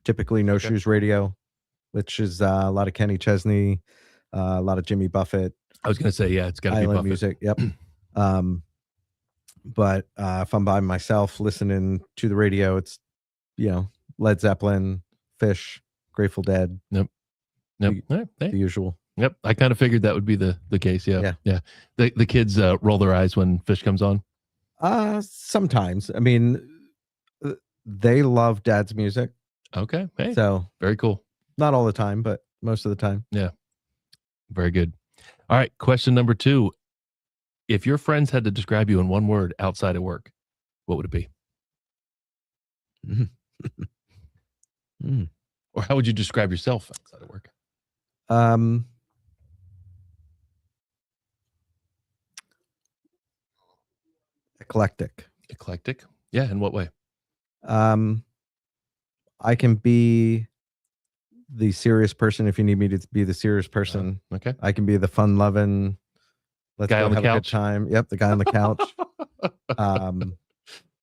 typically No Okay. Shoes Radio, which is a lot of Kenny Chesney, a lot of Jimmy Buffett, I was going to say, yeah, it's got to be island Buffett. music. Yep. But if I'm by myself listening to the radio, it's, Led Zeppelin, Fish, Grateful Dead, Yep. All right. the Hey. usual. Yep. I kind of figured that would be the case. Yeah. Yeah. Yeah. The kids roll their eyes when Fish comes on. Sometimes. I mean, they love Dad's music, Okay. Hey. so Very cool. not all the time, but most of the time. Yeah. Very good. All right. Question number 2. If your friends had to describe you in one word outside of work, what would it be? Mm. Or how would you describe yourself outside of work? Eclectic. Eclectic. Yeah. In what way? I can be the serious person if you need me to be the serious person. Okay. I can be the fun-loving, let's Guy go on the have a good couch. time. Yep, the guy on the couch.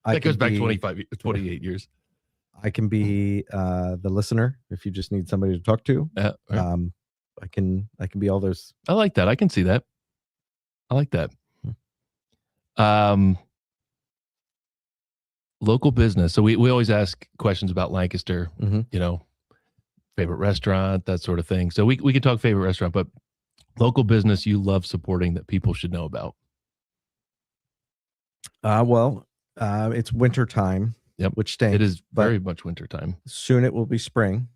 That goes back 28 years. I can be the listener if you just need somebody to talk to. Right. I can be all those. I like that. I can see that. I like that. Local business. So we always ask questions about Lancaster, Mhm. Favorite restaurant, that sort of thing. So we could talk favorite restaurant, but local business you love supporting that people should know about. It's winter time. Yep. Which stinks. It is but very much winter time. soon it will be spring,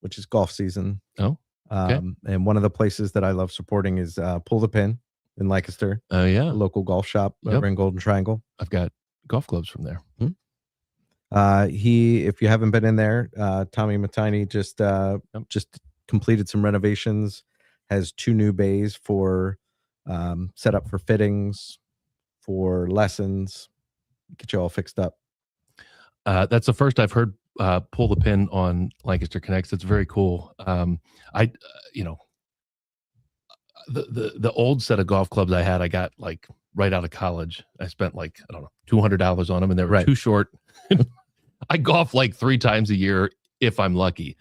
which is golf season. Oh, okay. And one of the places that I love supporting is Pull the Pin in Lancaster. Oh, yeah. A local golf shop Yep. over in Golden Triangle. I've got golf clubs from there. If you haven't been in there, Tommy Matini just completed some renovations, has 2 new bays for set up for fittings, for lessons, get you all fixed up. That's the first I've heard Pull the Pin on Lancaster Connects. It's very cool. The old set of golf clubs I had, I got like right out of college. I spent like, I don't know, $200 on them, and they were too short. I golf like 3 times a year if I'm lucky.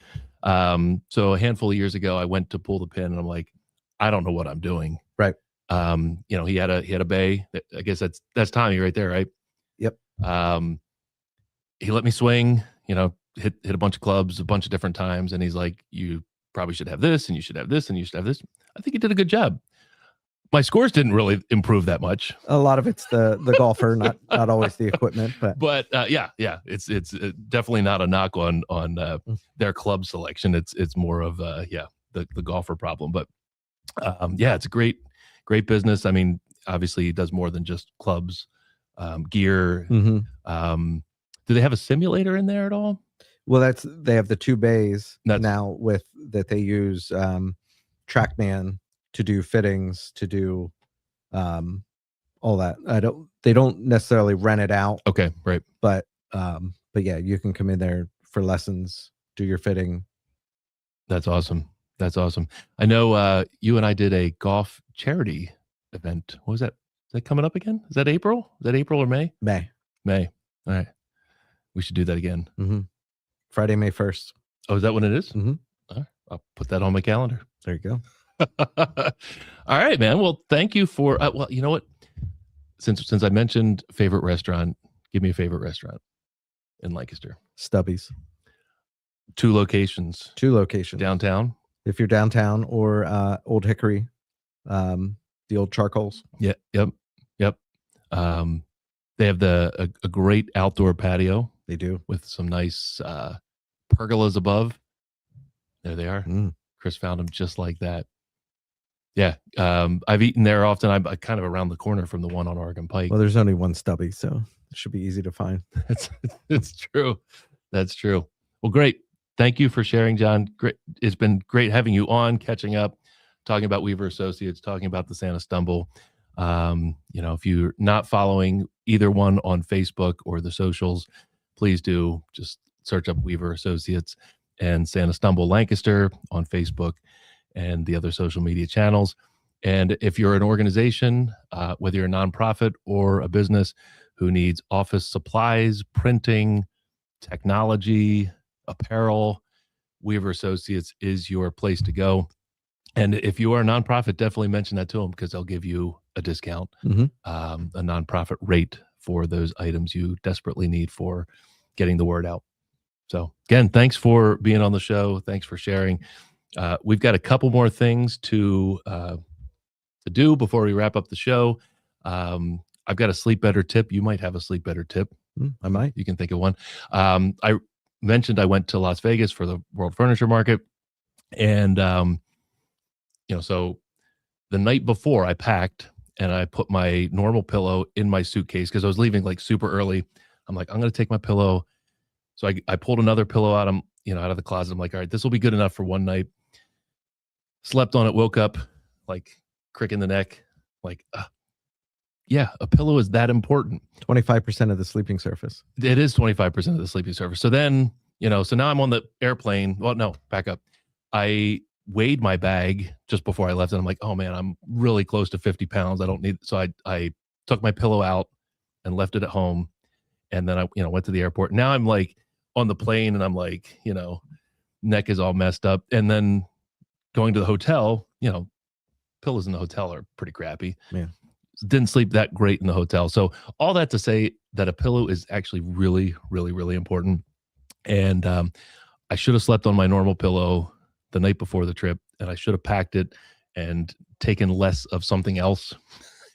So a handful of years ago, I went to Pull the Pin, and I'm like, I don't know what I'm doing. Right. He had a bay. I guess that's Tommy right there, right? Yep. He let me swing. Hit a bunch of clubs a bunch of different times, and he's like, you probably should have this, and you should have this, and you should have this. I think he did a good job. My scores didn't really improve that much. A lot of it's the golfer, not always the equipment, but yeah, it's definitely not a knock on their club selection. It's more of the golfer problem. But it's a great business. I mean, obviously, he does more than just clubs, gear. Mm-hmm. Do they have a simulator in there at all? Well, they have the 2 bays now with that they use TrackMan to do fittings, to do all that. They don't necessarily rent it out. Okay, right. But yeah, you can come in there for lessons, do your fitting. That's awesome. I know you and I did a golf charity event. What was that? Is that coming up again? Is that April? Is that April or May? May. All right. We should do that again. Mm-hmm. Friday, May 1st. Oh, is that when it is? Mm-hmm. All right. I'll put that on my calendar. There you go. All right, man. Well, thank you for, you know what? Since I mentioned favorite restaurant, give me a favorite restaurant in Lancaster. Stubby's. 2 locations. Downtown. If you're downtown, or Old Hickory, the old charcoals. Yeah. Yep. They have a great outdoor patio. They do, with some nice pergolas above. There they are. Chris found them just like that. Yeah. I've eaten there often. I'm kind of around the corner from the one on Oregon Pike. Well, there's only one Stubby, so it should be easy to find. It's true. That's true. Well, great. Thank you for sharing, John. Great. It's been great having you on, catching up, talking about Weaver Associates, talking about the Santa Stumble. If you're not following either one on Facebook or the socials, please do just search up Weaver Associates. and Santa Stumble Lancaster on Facebook and the other social media channels. And if you're an organization, whether you're a nonprofit or a business who needs office supplies, printing, technology, apparel, Weaver Associates is your place to go. And if you are a nonprofit, definitely mention that to them because they'll give you a discount, a nonprofit rate for those items you desperately need for getting the word out. So again, thanks for being on the show. Thanks for sharing. We've got a couple more things to do before we wrap up the show. I've got a sleep better tip. You might have a sleep better tip. I might. You can think of one. I mentioned I went to Las Vegas for the World Furniture Market, and so the night before I packed and I put my normal pillow in my suitcase because I was leaving like super early. I'm like, I'm going to take my pillow. So I pulled another pillow out. Out of the closet. I'm like, all right, this will be good enough for one night. Slept on it, woke up like crick in the neck. Like, yeah, a pillow is that important. 25% of the sleeping surface. It is 25% of the sleeping surface. So then, so now I'm on the airplane. Well, no, back up. I weighed my bag just before I left, and I'm like, oh man, I'm really close to 50 pounds. I don't need. So I took my pillow out and left it at home, and then I went to the airport. Now I'm like on the plane, and I'm like, neck is all messed up, and then going to the hotel, pillows in the hotel are pretty crappy. Yeah. Didn't sleep that great in the hotel. So all that to say that a pillow is actually really, really, really important. And I should have slept on my normal pillow the night before the trip, and I should have packed it and taken less of something else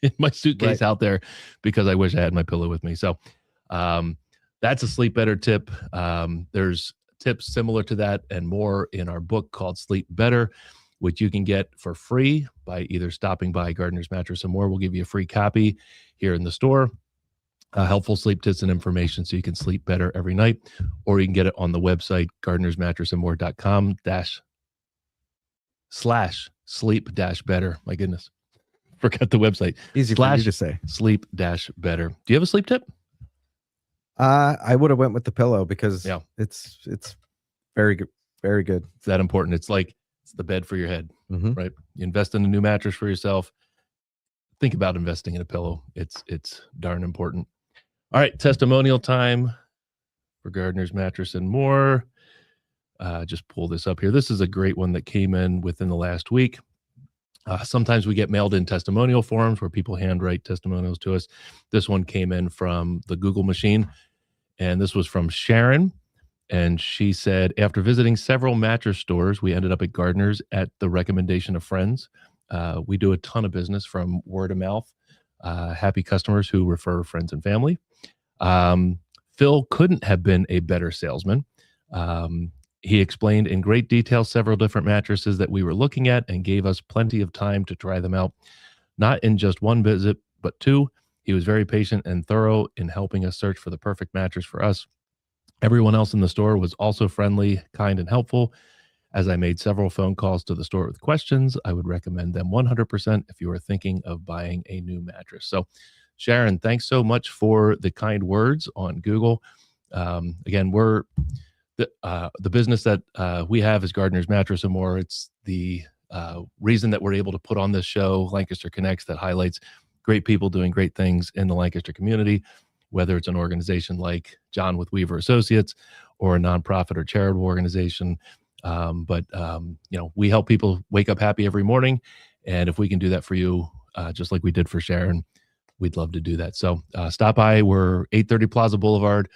in my suitcase out there because I wish I had my pillow with me. So that's a sleep better tip. There's tips similar to that and more in our book called Sleep Better, which you can get for free by either stopping by Gardner's Mattress and More. We'll give you a free copy here in the store. Helpful sleep tips and information so you can sleep better every night, or you can get it on the website, gardnersmattressandmore.com/sleep-better. My goodness. Forgot the website. Easy for you to say. Sleep-better. Do you have a sleep tip? I would have went with the pillow because it's very good. Very good. It's that important. It's like, it's the bed for your head, right? You invest in a new mattress for yourself. Think about investing in a pillow. It's darn important. All right, testimonial time for Gardner's Mattress and More. Just pull this up here. This is a great one that came in within the last week. Sometimes we get mailed in testimonial forms where people handwrite testimonials to us. This one came in from the Google machine, and this was from Sharon. And she said, after visiting several mattress stores, we ended up at Gardner's at the recommendation of friends. We do a ton of business from word of mouth, happy customers who refer friends and family. Phil couldn't have been a better salesman. He explained in great detail several different mattresses that we were looking at and gave us plenty of time to try them out. Not in just one visit, but two. He was very patient and thorough in helping us search for the perfect mattress for us. Everyone else in the store was also friendly, kind, and helpful. As I made several phone calls to the store with questions, I would recommend them 100% if you are thinking of buying a new mattress. So, Sharon, thanks so much for the kind words on Google. Again, we're the business that we have is Gardner's Mattress and More. It's the reason that we're able to put on this show, Lancaster Connects, that highlights great people doing great things in the Lancaster community, whether it's an organization like John with Weaver Associates or a nonprofit or charitable organization. But we help people wake up happy every morning. And if we can do that for you, just like we did for Sharon, we'd love to do that. So stop by. We're 830 Plaza Boulevard,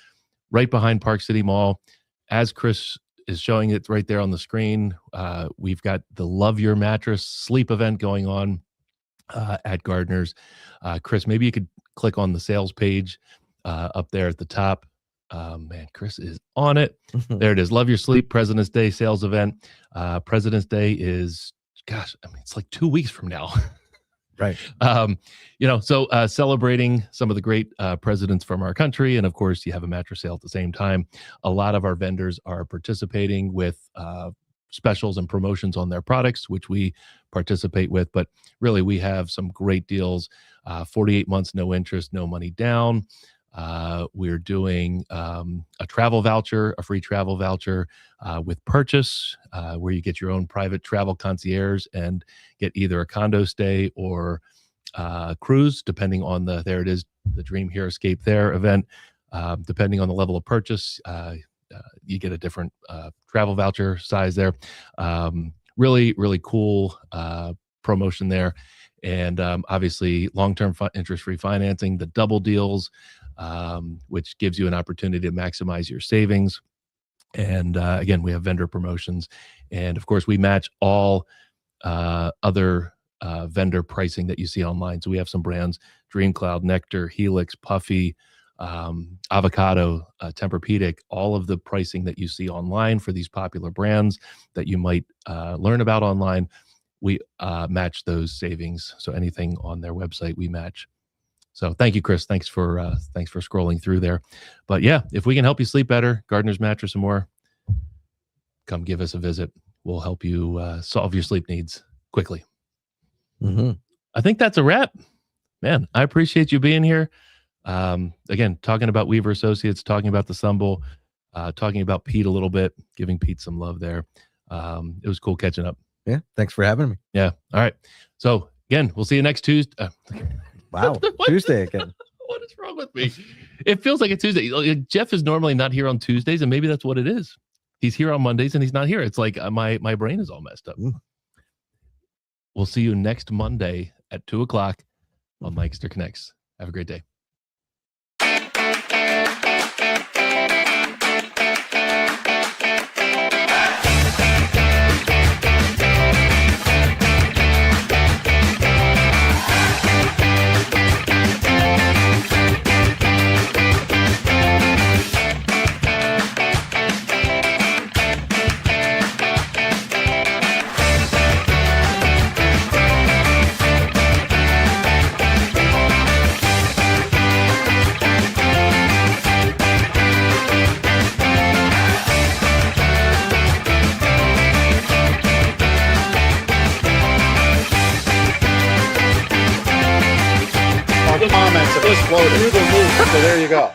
right behind Park City Mall. As Chris is showing it right there on the screen, we've got the Love Your Mattress sleep event going on at Gardner's. Chris, maybe you could click on the sales page up there at the top. Man, Chris is on it. There it is. Love Your Sleep President's Day sales event. President's Day is, it's like 2 weeks from now. Right. So celebrating some of the great presidents from our country. And of course, you have a mattress sale at the same time. A lot of our vendors are participating with specials and promotions on their products, which we participate with. But really, we have some great deals. 48 months, no interest, no money down. We're doing a travel voucher, a free travel voucher with purchase, where you get your own private travel concierge and get either a condo stay or cruise, depending on there it is, the Dream Here Escape There event. Depending on the level of purchase, you get a different travel voucher size there. Really, really cool promotion there. And obviously, long-term interest-free financing, the double deals, which gives you an opportunity to maximize your savings. And again, we have vendor promotions. And of course, we match all other vendor pricing that you see online. So we have some brands: Dream Cloud, Nectar, Helix, Puffy, Avocado, Tempur-Pedic. All of the pricing that you see online for these popular brands that you might learn about online, we match those savings. So anything on their website, we match. So thank you, Chris. Thanks for scrolling through there. But yeah, if we can help you sleep better, Gardner's Mattress and More, come give us a visit. We'll help you solve your sleep needs quickly. Mm-hmm. I think that's a wrap. Man, I appreciate you being here. Again, talking about Weaver Associates, talking about the Stumble, talking about Pete a little bit, giving Pete some love there. It was cool catching up. Yeah. Thanks for having me. Yeah. All right. So again, we'll see you next Tuesday. Wow. Tuesday again. What is wrong with me? It feels like a Tuesday. Jeff is normally not here on Tuesdays, and maybe that's what it is. He's here on Mondays and he's not here. It's like my brain is all messed up. We'll see you next Monday at 2:00 on Lancaster Connects. Have a great day. Comments have exploded through the roof. So there you go.